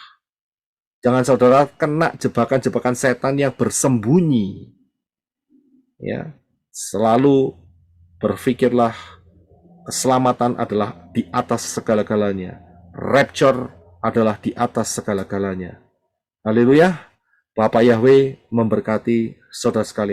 Jangan saudara kena jebakan-jebakan setan yang bersembunyi. Ya, selalu berpikirlah keselamatan adalah di atas segala-galanya. Rapture adalah di atas segala-galanya. Haleluya. Bapak Yahweh memberkati saudara sekalian.